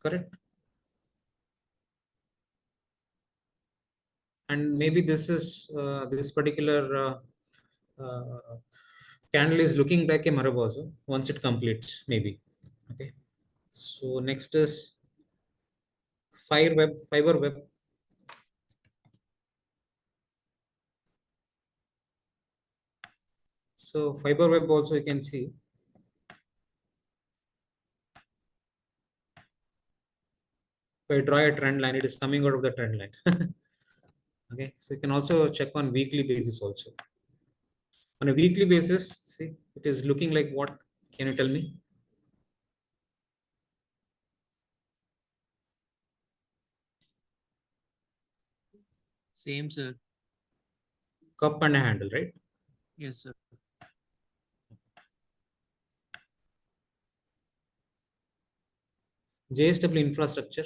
Correct. And maybe this particular candle is looking like a Maraboso once it completes, maybe. Okay. So next is fiber web. So fiber web also you can see. If I draw a trend line, it is coming out of the trend line. Okay, so you can also check on weekly basis also. On a weekly basis, see, it is looking like what? Can you tell me?
Same, sir.
Cup and a handle, right?
Yes, sir.
JSW infrastructure.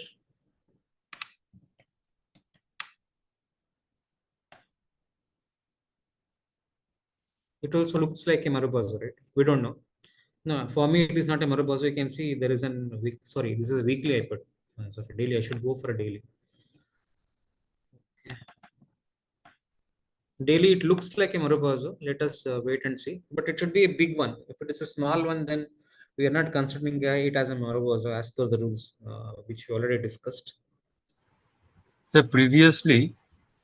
It also looks like a Marubozu, right? We don't know. No, for me, it is not a Marubozu. You can see there is an week. Sorry, this is a weekly I put. Sorry, daily. I should go for a daily. Daily, it looks like a Marubozu. Let us wait and see. But it should be a big one. If it is a small one, then we are not considering it as a Marubozu as per the rules, which we already discussed.
So previously,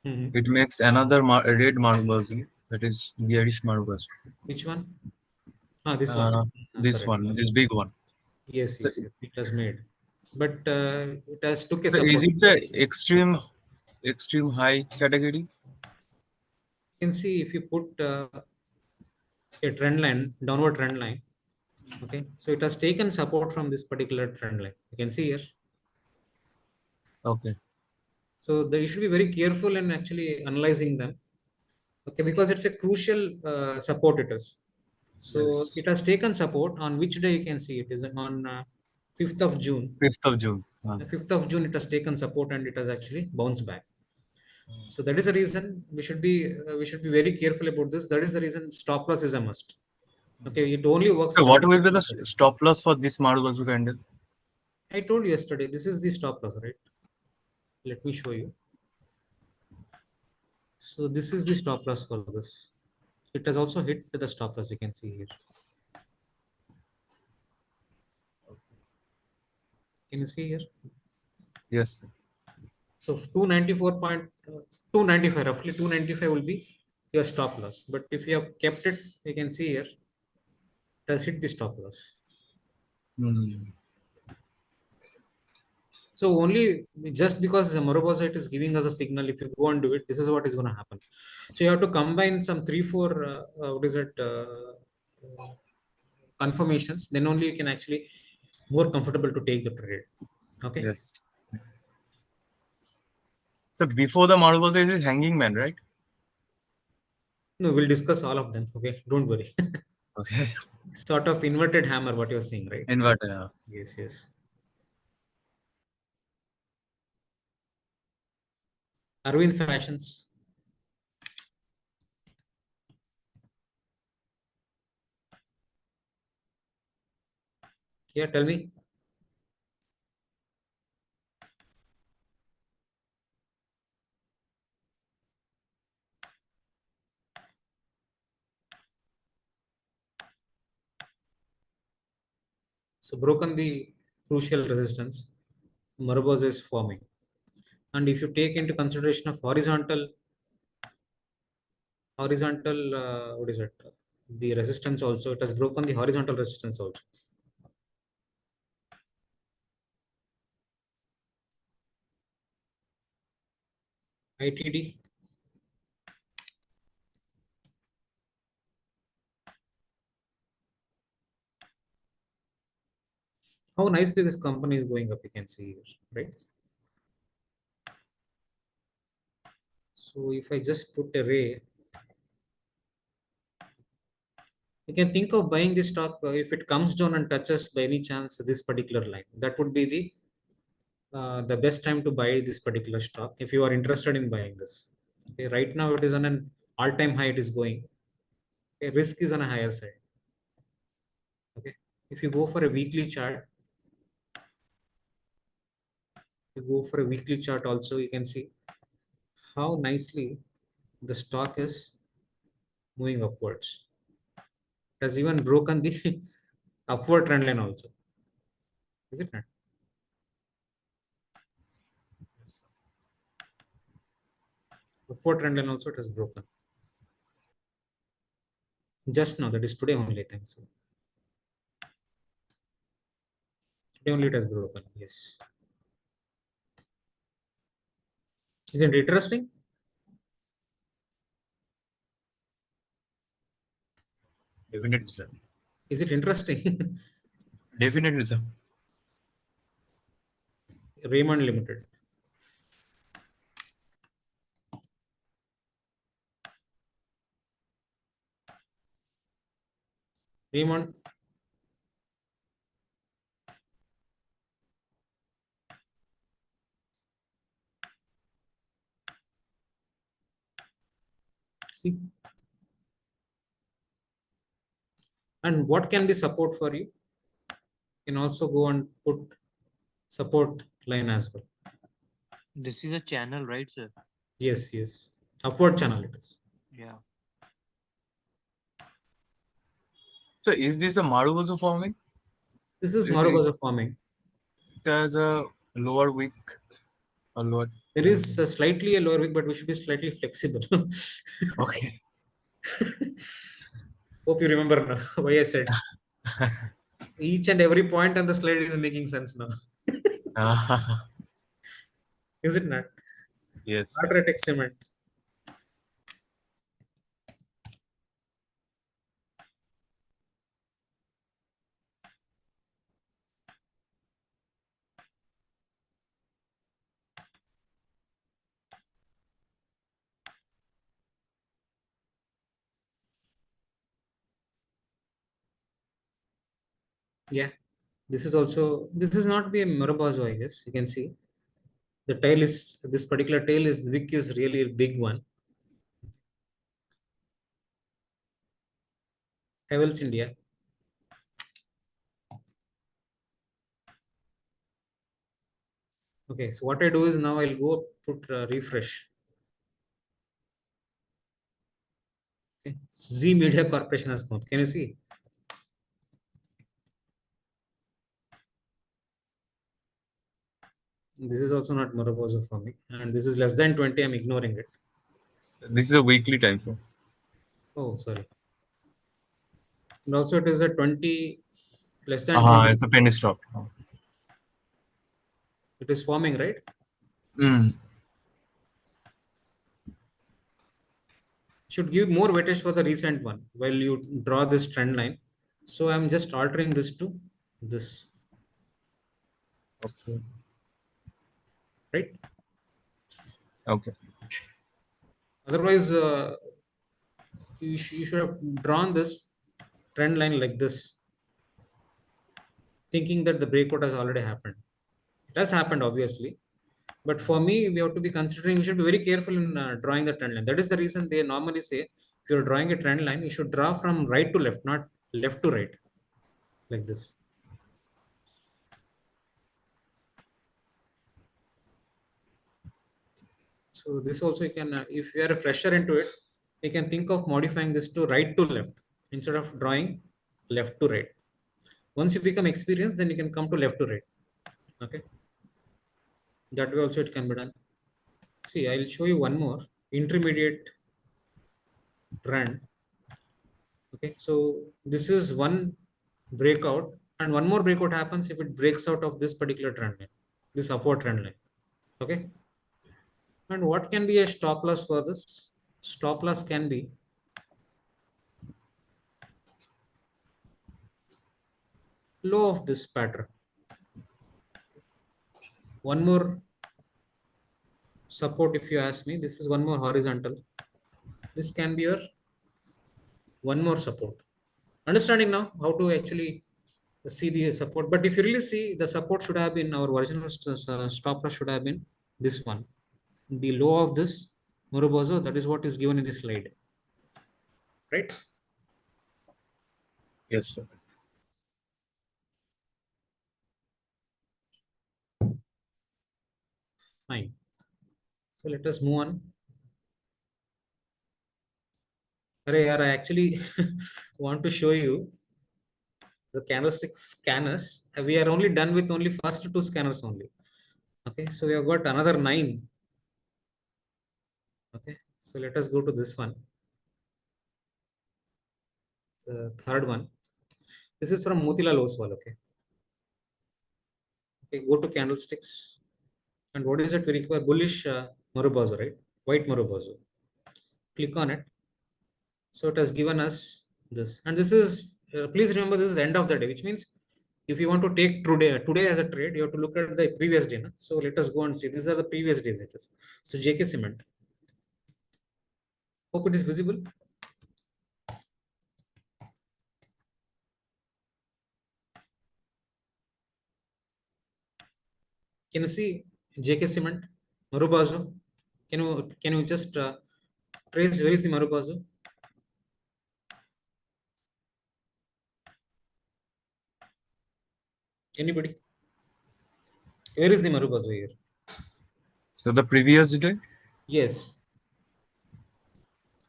Mhm.
it makes another red marble, that is bearish marble.
Which one? Ah, this one.
Uh, this
Correct.
one, this big one.
Yes,
So,
yes, yes. It has made. But it has took a
so is
support.
it the extreme high category?
You can see if you put a trend line, downward trend line. Okay. So it has taken support from this particular trend line. You can see here.
Okay.
So you should be very careful in actually analyzing them. Okay, because it's a crucial support it is. So
Yes.
it has taken support on which day you can see it is on 5th of June.
5th of June.
5th of June, it has taken support and it has actually bounced back. So that is the reason we should be very careful about this. That is the reason stop loss is a must. Okay, it only works
So what will
75.
be the stop loss for this marble candle?
I told you yesterday, this is the stop loss, right? Let me show you. So this is the stop loss for this. It has also hit the stop loss, you can see here. Can you see here?
Yes.
So 295, roughly 295 will be your stop loss. But if you have kept it, you can see here, it has hit the stop loss.
Hmm.
So only just because the Morobosite is giving us a signal, if you go and do it, this is what is going to happen. So you have to combine some 3, 4, what is it, confirmations. Then only you can actually more comfortable to take the trade. Okay.
Yes. So before the marble is hanging man, right?
No, we'll discuss all of them. Okay. Don't worry.
Okay.
Sort of inverted hammer, what you're saying, right?
Inverter.
Yes, yes. Arvind Fashions. Yeah, tell me. So broken the crucial resistance, Morobos is forming. And if you take into consideration of what is it? The resistance also, it has broken the horizontal resistance also. ITD. How nicely this company is going up, you can see here, right? So if I just put a ray, you can think of buying this stock if it comes down and touches by any chance this particular line. That would be the best time to buy this particular stock if you are interested in buying this. Okay, right now it is on an all-time high. It is going. Okay, risk is on a higher side. Okay, if you go for a weekly chart, you go for a weekly chart also, you can see how nicely the stock is moving upwards. It has even broken the upward trend line also. Is it not? Upward trend line also it has broken. Just now, that is today only, I think so. Today only it has broken. Yes. Isn't it interesting?
Definitely, sir.
Is it interesting?
Definitely, sir.
Raymond Limited. Raymond. See. And what can be support for you? You can also go and put support line as well.
This is a channel, right, sir?
Yes, yes. Upward channel it is.
Yeah. So is this a Marubozu forming?
This is
Do you think
Marubozu forming.
it has a lower wick or lower?
There is slightly a lower wick, but we should be slightly flexible.
Okay.
Hope you remember now why I said. Each and every point on the slide is making sense now. Is it not?
Yes.
Quadratic cement. Yeah. This is not be a Marubozu, I guess. You can see the tail is this particular tail is the wick is really a big one. Havells India. Okay, so what I do is now I'll go put refresh. Okay. Z Media Corporation has come up. Can you see? This is also not Marubozu for me, and this is less than 20. I'm ignoring it.
This is a weekly time frame.
Oh, sorry. And also it is a 20 less than 20.
It's a penny stock.
It is forming, right?
Mm.
Should give more weightage for the recent one while you draw this trend line. So I'm just altering this to this,
Okay.
right?
Okay.
Otherwise, you should have drawn this trend line like this, thinking that the breakout has already happened. It has happened, obviously. But for me, we have to be considering, we should be very careful in drawing the trend line. That is the reason they normally say, if you're drawing a trend line, you should draw from right to left, not left to right, like this. So this also you can, if you are a fresher into it, you can think of modifying this to right to left instead of drawing left to right. Once you become experienced, then you can come to left to right. Okay. That way also it can be done. See, I'll show you one more intermediate trend. Okay. So this is one breakout, and one more breakout happens if it breaks out of this particular trend line, this upward trend line. Okay. And what can be a stop loss for this? Stop loss can be low of this pattern. One more support, if you ask me, this is one more horizontal. This can be your one more support. Understanding now how to actually see the support. But if you really see, the support should have been our original stop loss should have been this one. The low of this Murubozo, that is what is given in this slide. Right?
Yes, sir.
Fine. So let us move on. I actually want to show you the candlestick scanners. We are only done with only first two scanners only. Okay, so we have got another 9. Okay, so let us go to this one, the third one. This is from Motilal Oswal. Okay, okay, go to candlesticks, and what is it? We require bullish Marubozu, right? White Marubozu. Click on it. So it has given us this, and this is please remember this is end of the day, which means if you want to take today as a trade, you have to look at the previous day. Na? So let us go and see. These are the previous days. It is so JK Cement. Hope it is visible. Can you see JK Cement, Marubozu? Can you just trace where is the Marubozu? Anybody? Where is the Marubozu here?
So the previous day?
Yes.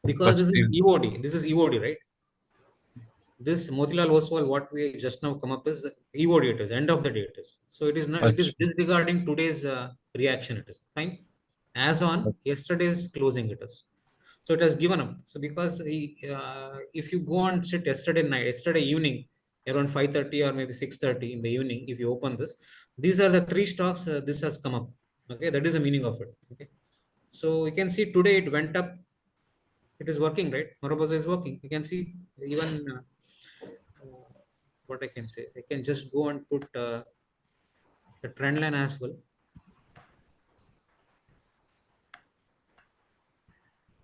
because
But
this is
still,
EOD. This is EOD, right? This Motilal Oswal, what we just now come up is EOD. It is end of the day. It is so. It is not. It is
Ach-
disregarding today's reaction. It is fine. As on
ach-
yesterday's closing, it is. So it has given up. So because if you go and sit yesterday night, yesterday evening, around 5:30 or maybe 6:30 in the evening, if you open this, these are the three stocks. This has come up. Okay, that is the meaning of it. Okay, so you can see today it went up. It is working, right? Moroboza is working. You can see even what I can say. I can just go and put the trend line as well.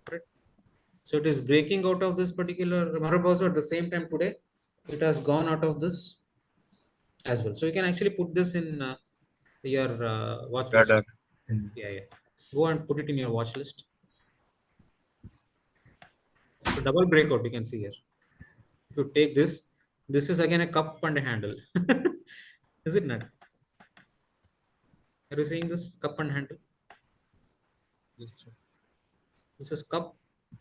Right? So it is breaking out of this particular Moroboza at the same time today. It has gone out of this as well. So you can actually put this in your watch
Radar.
list. Yeah, yeah. Go and put it in your watch list. So double breakout you can see here. If you take this is again a cup and a handle. Is it not? Are you seeing this cup and handle?
Yes, sir.
This is cup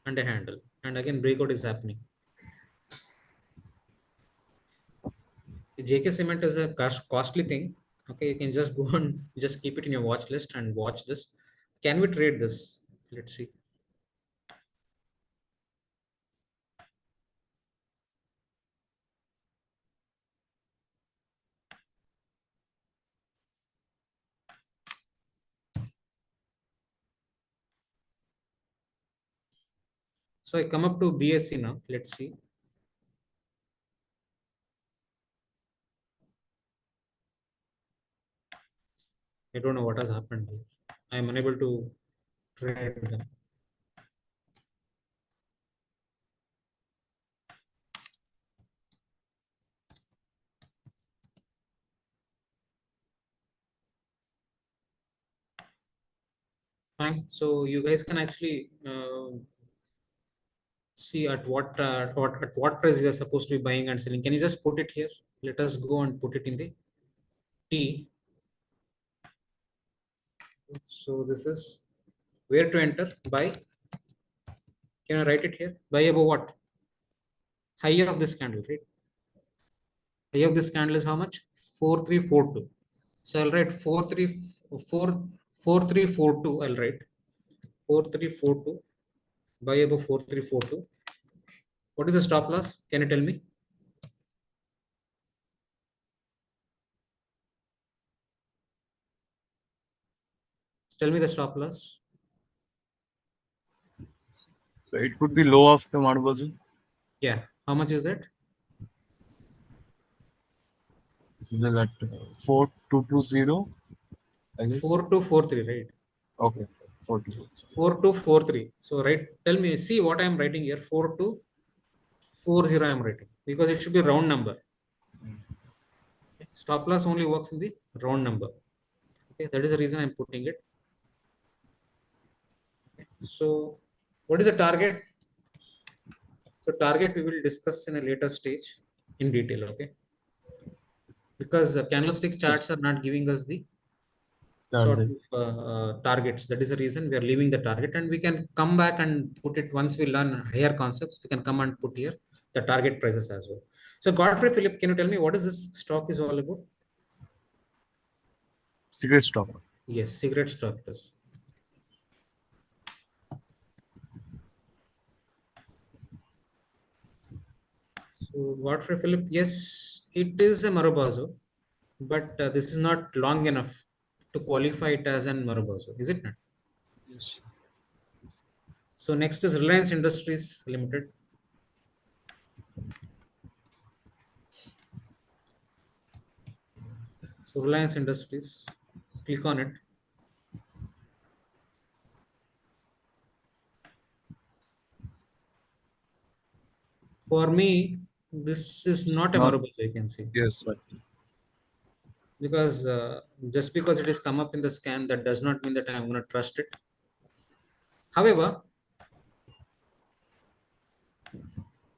and a handle, and again breakout is happening. JK Cement is a costly thing. Okay, you can just go and just keep it in your watch list and watch this. Can we trade this? Let's see. So I come up to BSC now. Let's see. I don't know what has happened here. I am unable to trade them. Fine. So you guys can actually see at what price we are supposed to be buying and selling. Can you just put it here? Let us go and put it in the T. So this is where to enter. Buy. Can I write it here? Buy above what? High of this candle, right? High of this candle is how much? 4342. So I'll write 4342. I'll write 4342. Buy above 4342. What is the stop loss? Can you tell me? Tell me the stop loss.
So it could be low of the Marubozu.
Yeah. How much is it?
This is at 4220, I guess.
4243, right?
Okay, 42.
4243. So right, tell me, see what I am writing here. 4240 I am writing because it should be round number. Okay. Stop loss only works in the round number. Okay, that is the reason I'm putting it. Okay. So what is the target? So target we will discuss in a later stage in detail. Okay, because candlestick charts are not giving us the sort
Target.
of targets. That is the reason we are leaving the target, and we can come back and put it once we learn higher concepts. We can come and put here the target prices as well. So Godfrey Philip, can you tell me what is this stock is all about?
Secret stop.
Yes, cigarette stock it is. So Godfrey Philip, yes, it is a Marubozu, but this is not long enough to qualify it as an Marubozu, is it not?
Yes.
So next is Reliance Industries Limited. So Reliance Industries, click on it. For me, this is
It's
not a
not.
Marubozu, I can say,
Yes, but
because just because it is come up in the scan, that does not mean that I'm going to trust it. However,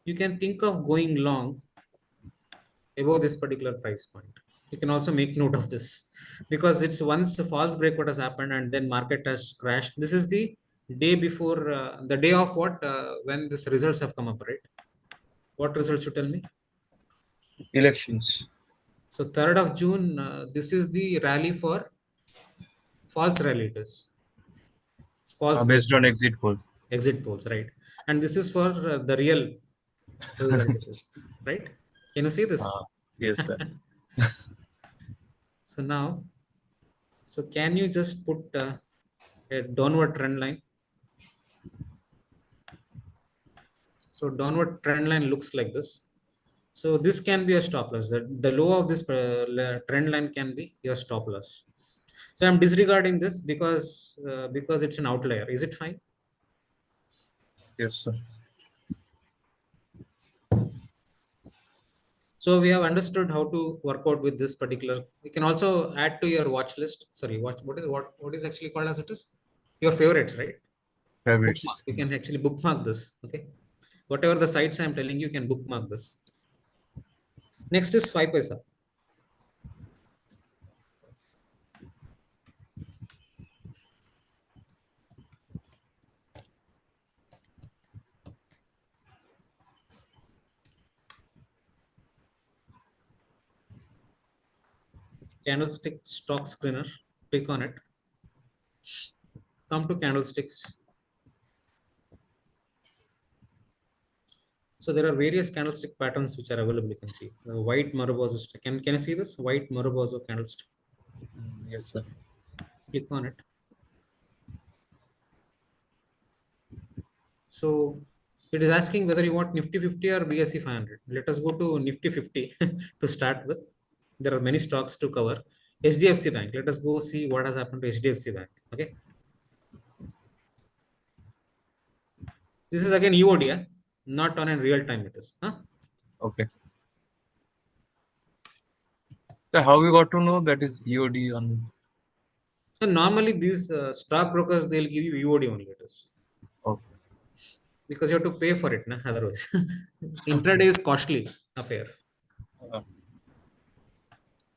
you can think of going long above this particular price point. You can also make note of this because it's once the false breakout has happened and then market has crashed. This is the day before, the day of what, when this results have come up, right? What results you tell me?
Elections.
So 3rd of June, this is the rally for false rally. It is false
Based on
position,
exit poll.
exit polls, right? And this is for the real result. It is right. Can you see this?
Yes, sir.
So now, so can you just put a downward trend line? So downward trend line looks like this. So this can be a stop loss. The low of this trend line can be your stop loss. So I'm disregarding this because it's an outlier. Is it fine?
Yes, sir.
So we have understood how to work out with this particular. You can also add to your watch list. Sorry, what is actually called as it is? Your favorites, right? Bookmark.
Favorites.
You can actually bookmark this. Okay. Whatever the sites I'm telling you, you can bookmark this. Next is 5 paisa. Candlestick stock screener. Click on it. Come to candlesticks. So there are various candlestick patterns which are available. You can see the white Marubozu. Can you see this white Marubozu candlestick?
Yes, sir.
Click on it. So it is asking whether you want Nifty 50 or BSE 500. Let us go to Nifty 50 to start with. There are many stocks to cover. HDFC Bank. Let us go see what has happened to HDFC Bank. Okay. This is again EOD, yeah? Not on a real time. It is. Huh?
Okay. So how we got to know that is EOD on?
So normally these stock brokers, they'll give you EOD only. It is
Okay.
because you have to pay for it. Nah? Otherwise, intraday is costly affair.
Uh,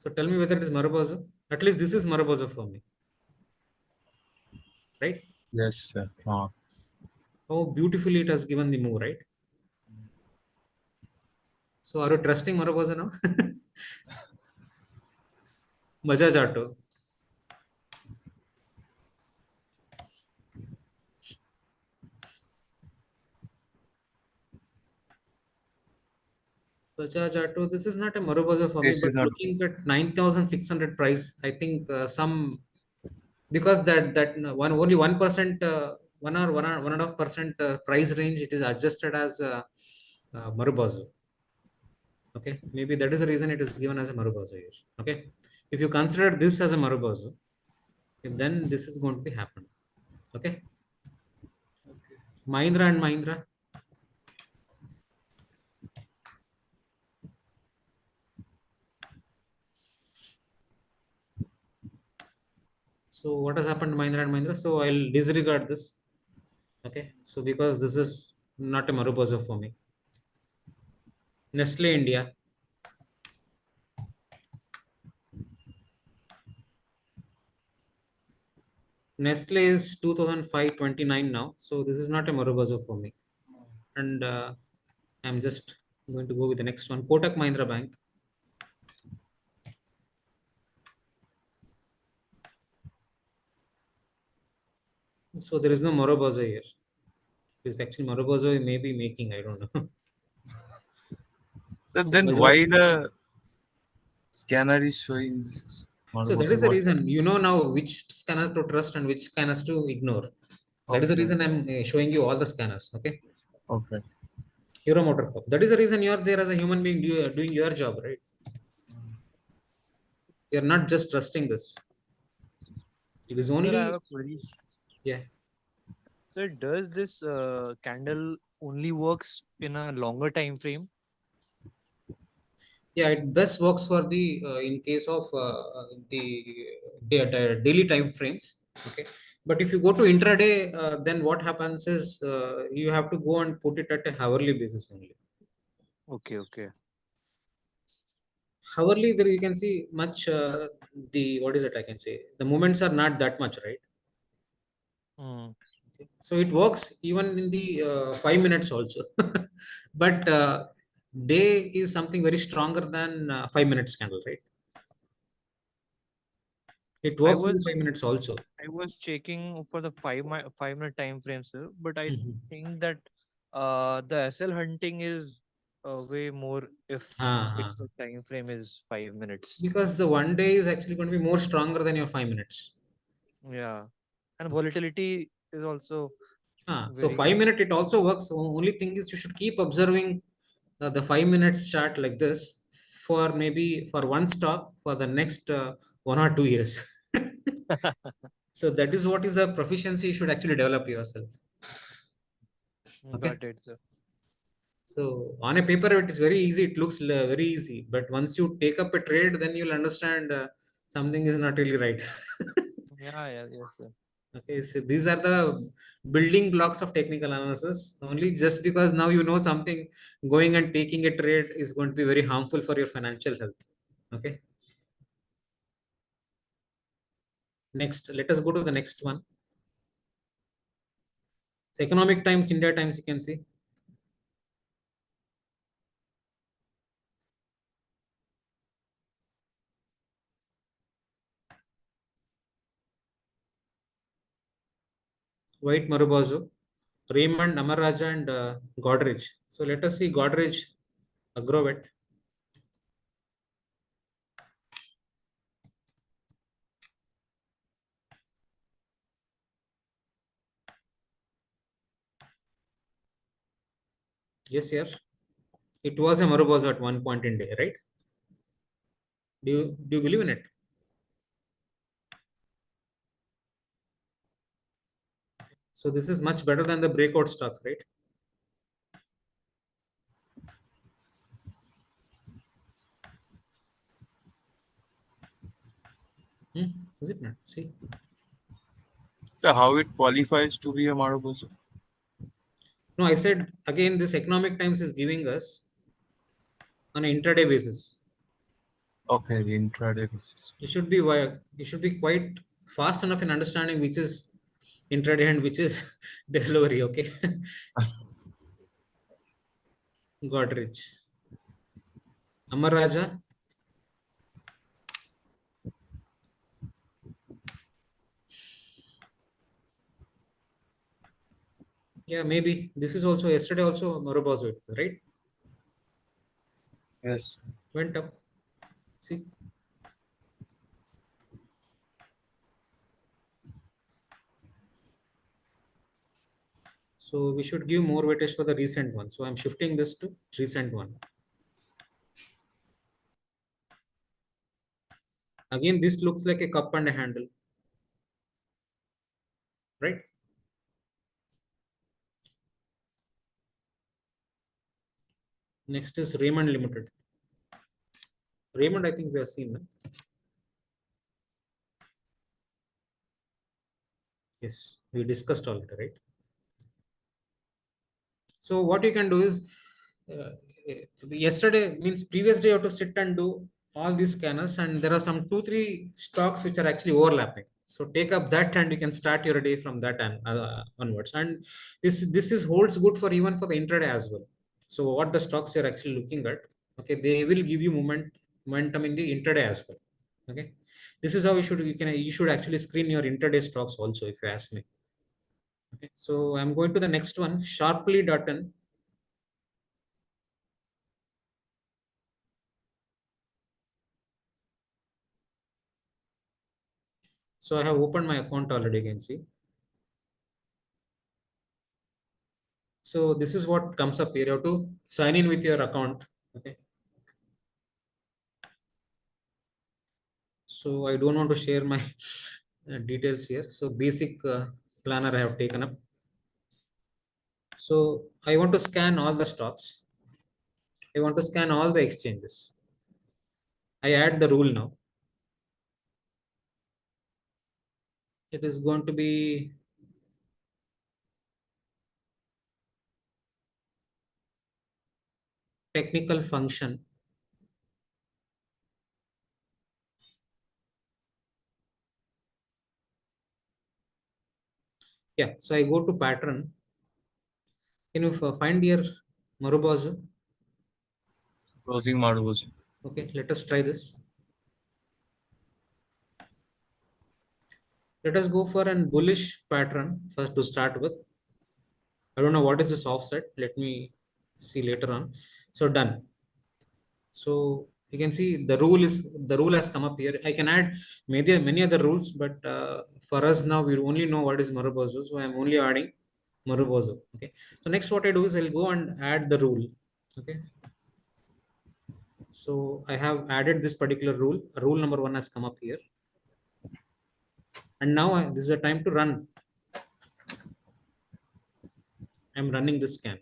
So tell me whether it is Marubozu. At least this is Marubozu for me, right?
yes, sir.
How beautifully it has given the move, right? So are you trusting Marubozu now? Bajaj Auto. Bajaj Auto. This is not a Marubozu for me,
This
but
is not.
looking at 9,600 price, I think some because that one only 1%, 1.5% price range, it is adjusted as Marubozu. Okay, maybe that is the reason it is given as a Marubozu here. Okay, if you consider this as a Marubozu, then this is going to be happen. Okay, Mahindra and Mahindra. So what has happened to Mahindra and Mahindra? So I'll disregard this. Okay, so because this is not a Marubozu for me. Nestle India. Nestle is 2005-29 now. So this is not a Marubozu for me. And I'm just going to go with the next one. Kotak Mahindra Bank. So there is no Marubozu here. It's actually Marubozu may be making, I don't know.
So
So
then why
Bajaj.
the scanner is showing this?
So that
Marubozu?
is the
What?
reason you know now which scanners to trust and which scanners to ignore. That is the
Okay.
reason I'm showing you all the scanners. Okay.
Okay.
Euromotor Corp. That is the reason you are there as a human being doing your job, right? You're not just trusting this. It is
Sir, I have
only,
a query.
yeah.
Sir, does this candle only works in a longer time frame?
Yeah, it best works for the in case of the daily time frames. Okay, but if you go to intraday, then what happens is you have to go and put it at a hourly basis only.
Okay, okay.
Hourly, there you can see much the what is it? I can say the movements are not that much, right?
Hmm.
So it works even in the 5 minutes also. But day is something very stronger than 5 minutes candle, right? It
I
works in the
was
5 minutes also.
I was checking for the 5 minute time frame, sir, but I
Mhm.
think that the SL hunting is way more if
Ah,
it's
ah.
the time frame is 5 minutes.
Because the one day is actually going to be more stronger than your 5 minutes.
Yeah, and volatility is also
So
very
5 minute it also works. Only thing is you should keep observing the 5 minute chart like this for maybe for one stock for the next 1 or 2 years. So that is what is the proficiency you should actually develop yourself. Okay.
got it, sir.
So on a paper it is very easy. It looks very easy, but once you take up a trade, then you'll understand something is not really right.
Yeah, yeah, yes, sir.
Okay, so these are the building blocks of technical analysis. Only just because now you know something, going and taking a trade is going to be very harmful for your financial health. Okay. Next, let us go to the next one. So economic times, India times, you can see. White Marubozu, Raymond, Amaraja, and Godrej. So let us see Godrej, Agrovet. Yes, yeah. It was a Marubozu at one point in day, right? Do you believe in it? So this is much better than the breakout stocks, right? Hmm? Is it not? See.
So how it qualifies to be a Marubozu?
No, I said again, this economic times is giving us on an intraday basis.
Okay, the intraday basis.
You should be quite fast enough in understanding which is intraday and which is delivery. Okay. Godrej. Amar Raja. Yeah, maybe this is also yesterday also Marubozu, right?
Yes.
Went up. See. So we should give more weightage for the recent one. So I'm shifting this to recent one. Again, this looks like a cup and a handle, right? Next is Raymond Limited. Raymond, I think we have seen. Yes, we discussed already, right? So what you can do is, uh, yesterday means previous day you have to sit and do all these scanners, and there are some 2 3 stocks which are actually overlapping. So take up that and you can start your day from that and onwards. And this is holds good for even for the intraday as well. So what the stocks you're actually looking at, okay, they will give you momentum in the intraday as well. Okay, this is how you should actually screen your intraday stocks also, if you ask me. Okay, so I'm going to the next one, sharply done. So I have opened my account already, you can see. So this is what comes up here. You have to sign in with your account. Okay. So I don't want to share my details here. So basic planner I have taken up. So I want to scan all the stocks. I want to scan all the exchanges. I add the rule now. It is going to be technical function. Yeah, so I go to pattern. Can you find your Marubozu?
Closing Marubozu.
Okay, let us try this. Let us go for an bullish pattern first to start with. I don't know what is this offset. Let me see later on. So done. So you can see the rule has come up here. I can add many other rules, but for us now we only know what is Marubozu. So I'm only adding Marubozu. Okay. So next what I do is I'll go and add the rule. Okay. So I have added this particular rule. Rule number 1 has come up here. And now this is a time to run. I'm running this scan.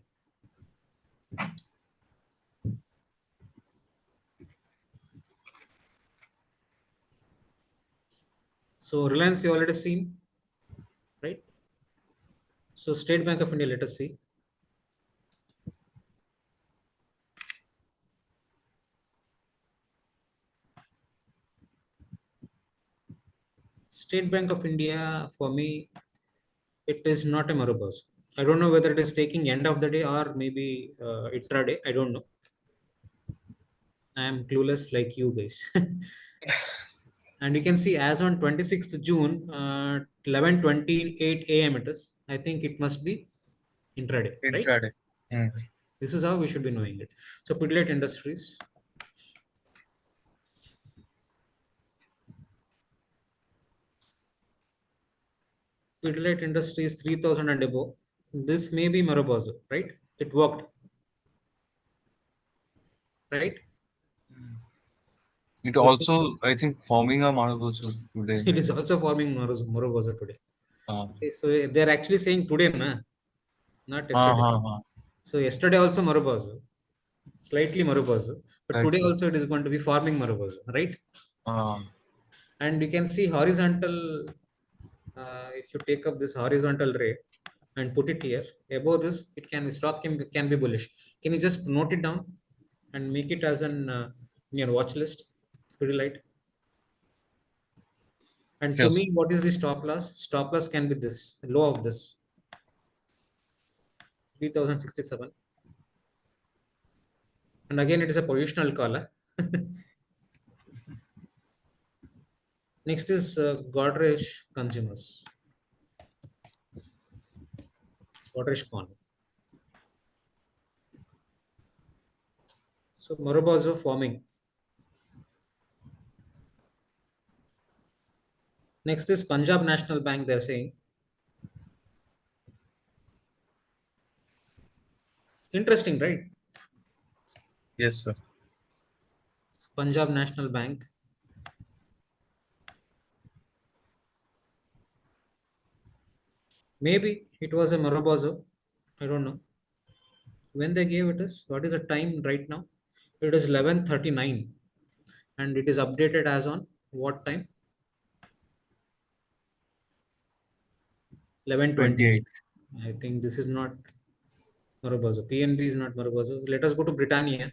So Reliance we already seen, right? So State Bank of India, let us see. State Bank of India, for me, it is not a Marubozu. I don't know whether it is taking end of the day or maybe intraday. I don't know. I am clueless like you guys. And you can see as on 26th June, 11:28 a.m. it is. I think it must be intraday, right?
Intraday. Mm.
This is how we should be knowing it. So Pidilite Industries. Pidilite Industries 3000 and above. This may be Marubozu, right? It worked, right?
It
So see,
also, I think, forming a Marubozu today,
it
right?
is also forming Marubozu today.
Uh,
Okay, so they're actually saying today, na, not yesterday.
uh.
So yesterday also Marubozu, slightly Marubozu, but
Right,
today
right.
also it is going to be forming Marubozu, right?
Uh,
And you can see horizontal. If you take up this horizontal ray and put it here above this, it can be stock can be bullish. Can you just note it down and make it as an in your watch list? Pretty light. And to
yes.
me, what is the stop loss? Stop loss can be this low of this 3067. And again, it is a positional call. Next is Godrej Consumers, Godrej Con. So Marubozu forming. Next is Punjab National Bank. They're saying interesting, right?
Yes, sir.
So Punjab National Bank. Maybe it was a Marubozu. I don't know when they gave it is. What is the time right now? It is 11:39, and it is updated as on what time? 11:20.
28.
I think this is not Marubozu. PNB is not Marubozu. Let us go to Britannia.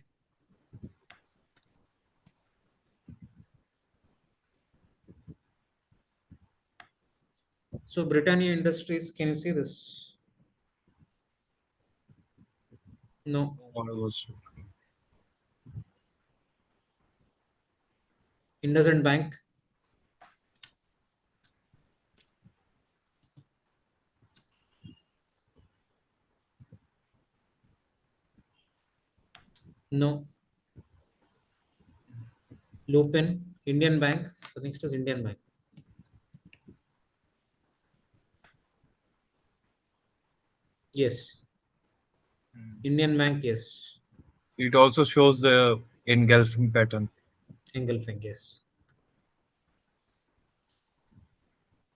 So Britannia Industries, can you see this? No.
No Marubozu.
IndusInd Bank. No. Lupin. Indian Bank. So next is Indian Bank. Yes. Indian Bank, yes.
It also shows the engulfing pattern.
Engulfing, yes.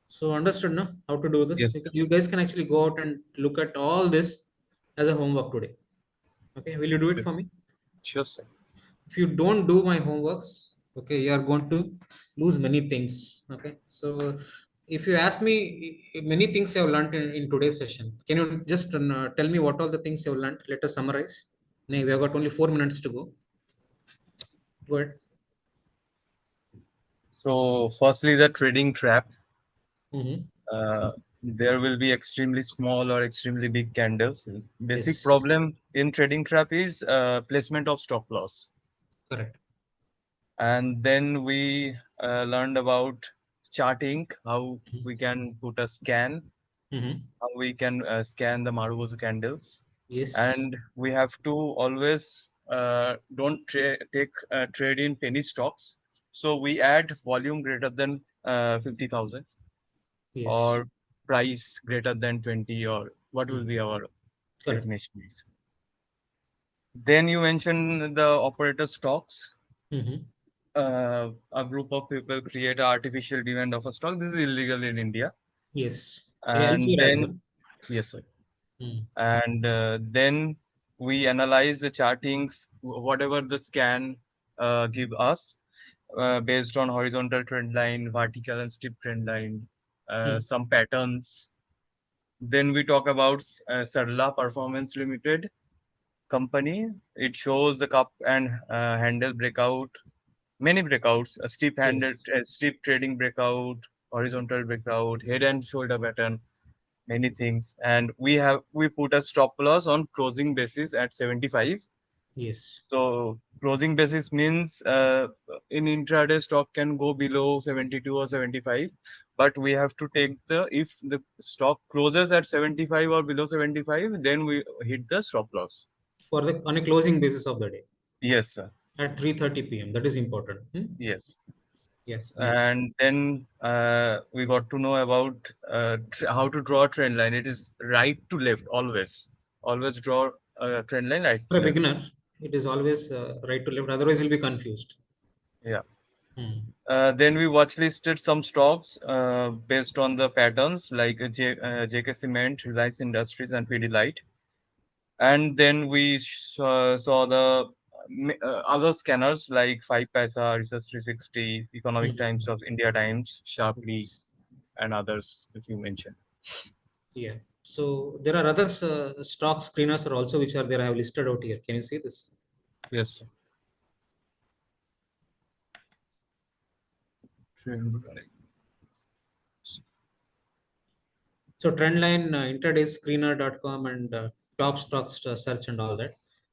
So understood now how to do this.
Yes.
You guys can actually go out and look at all this as a homework today. Okay, will you do it
Sure,
for me?
sure, sir.
If you don't do my homeworks, okay, you are going to lose many things. Okay, so if you ask me many things you have learned in today's session, can you just tell me what all the things you have learned? Let us summarize. Nay, we have got only 4 minutes to go. Go ahead.
So, firstly, the trading trap.
Mm-hmm.
there will be extremely small or extremely big candles. Basic
Yes,
problem in trading trap is placement of stop loss.
correct.
And then we learned about charting, how we can put a scan,
Mm-hmm.
how we can scan the Marubozu candles.
Yes,
And we have to always don't take trade in penny stocks. So we add volume greater than 50,000
yes,
or price greater than 20, or what will
mm,
be our
correct.
definition is. Then you mentioned the operator stocks.
Mm-hmm.
A group of people create an artificial demand of a stock. This is illegal in India.
Yes, yeah,
And
elsewhere as well.
then, yes, sir.
Mm.
And then we analyze the chartings, whatever the scan give us, based on horizontal trend line, vertical and steep trend line,
Mm.
some patterns. Then we talk about Sarla Performance Limited company. It shows the cup and handle breakout, many breakouts, a
Yes,
steep trading breakout, horizontal breakout, head and shoulder pattern, many things. And we put a stop loss on closing basis at 75.
yes.
So closing basis means in intraday stock can go below 72 or 75, but we have to take the, if the stock closes at 75 or below 75, then we hit the stop loss.
For the on a closing basis of the day
Yes, sir.
at 3:30 p.m. That is important. Hmm?
Yes.
Yeah, next.
And then we got to know about how to draw a trend line. It is right to left always. Always draw a trend line right
For
to
a
left.
beginner, it is always right to left. Otherwise, he'll be confused.
Yeah.
Hmm.
Then we watch listed some stocks based on the patterns like JK Cement, Reliance Industries, and Pidilite. And then we saw the other scanners like 5 Paisa, Research 360, Economic Times
Hmm.
of India Times, Sharply,
Yes.
and others that you mentioned.
Yeah. So there are other stock screeners are also which are there. I have listed out here. Can you see this?
Yes. Trend.
So Trendline, intraday screener.com, and top stocks search and all that.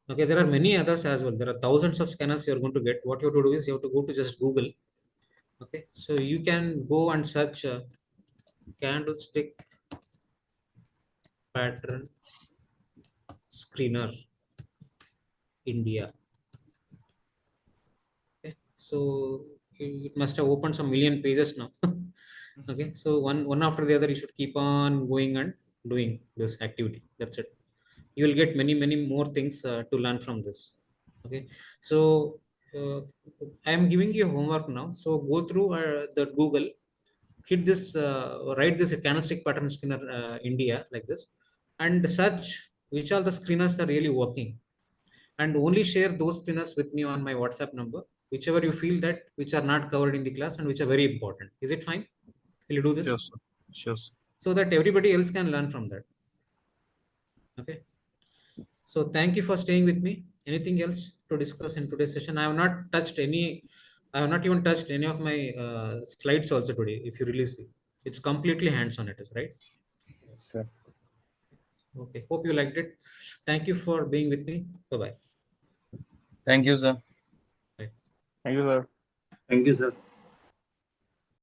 Okay, there are many others as well. There are thousands of scanners you're going to get. What you have to do is you have to go to just Google. Okay, so you can go and search candlestick pattern screener India. Okay, so it must have opened some million pages now. Okay, so one after the other, you should keep on going and doing this activity. That's it. You will get many more things to learn from this. Okay, so uh, I am giving you homework now. So go through the Google, hit this, write this candlestick pattern screener India like this, and search which are the screeners are really working, and only share those screeners with me on my WhatsApp number, whichever you feel that which are not covered in the class and which are very important. Is it fine? Will you do this
Sure, sir. Sure, sir.
so that everybody else can learn from that? Okay. So thank you for staying with me. Anything else to discuss in today's session? I have not touched any. I have not even touched any of my slides also today. If you really see, it's completely hands-on. It is right.
Yes, sir.
Okay. Hope you liked it. Thank you for being with me. Bye bye.
Thank you, sir.
Bye.
Thank you, sir.
Thank you, sir.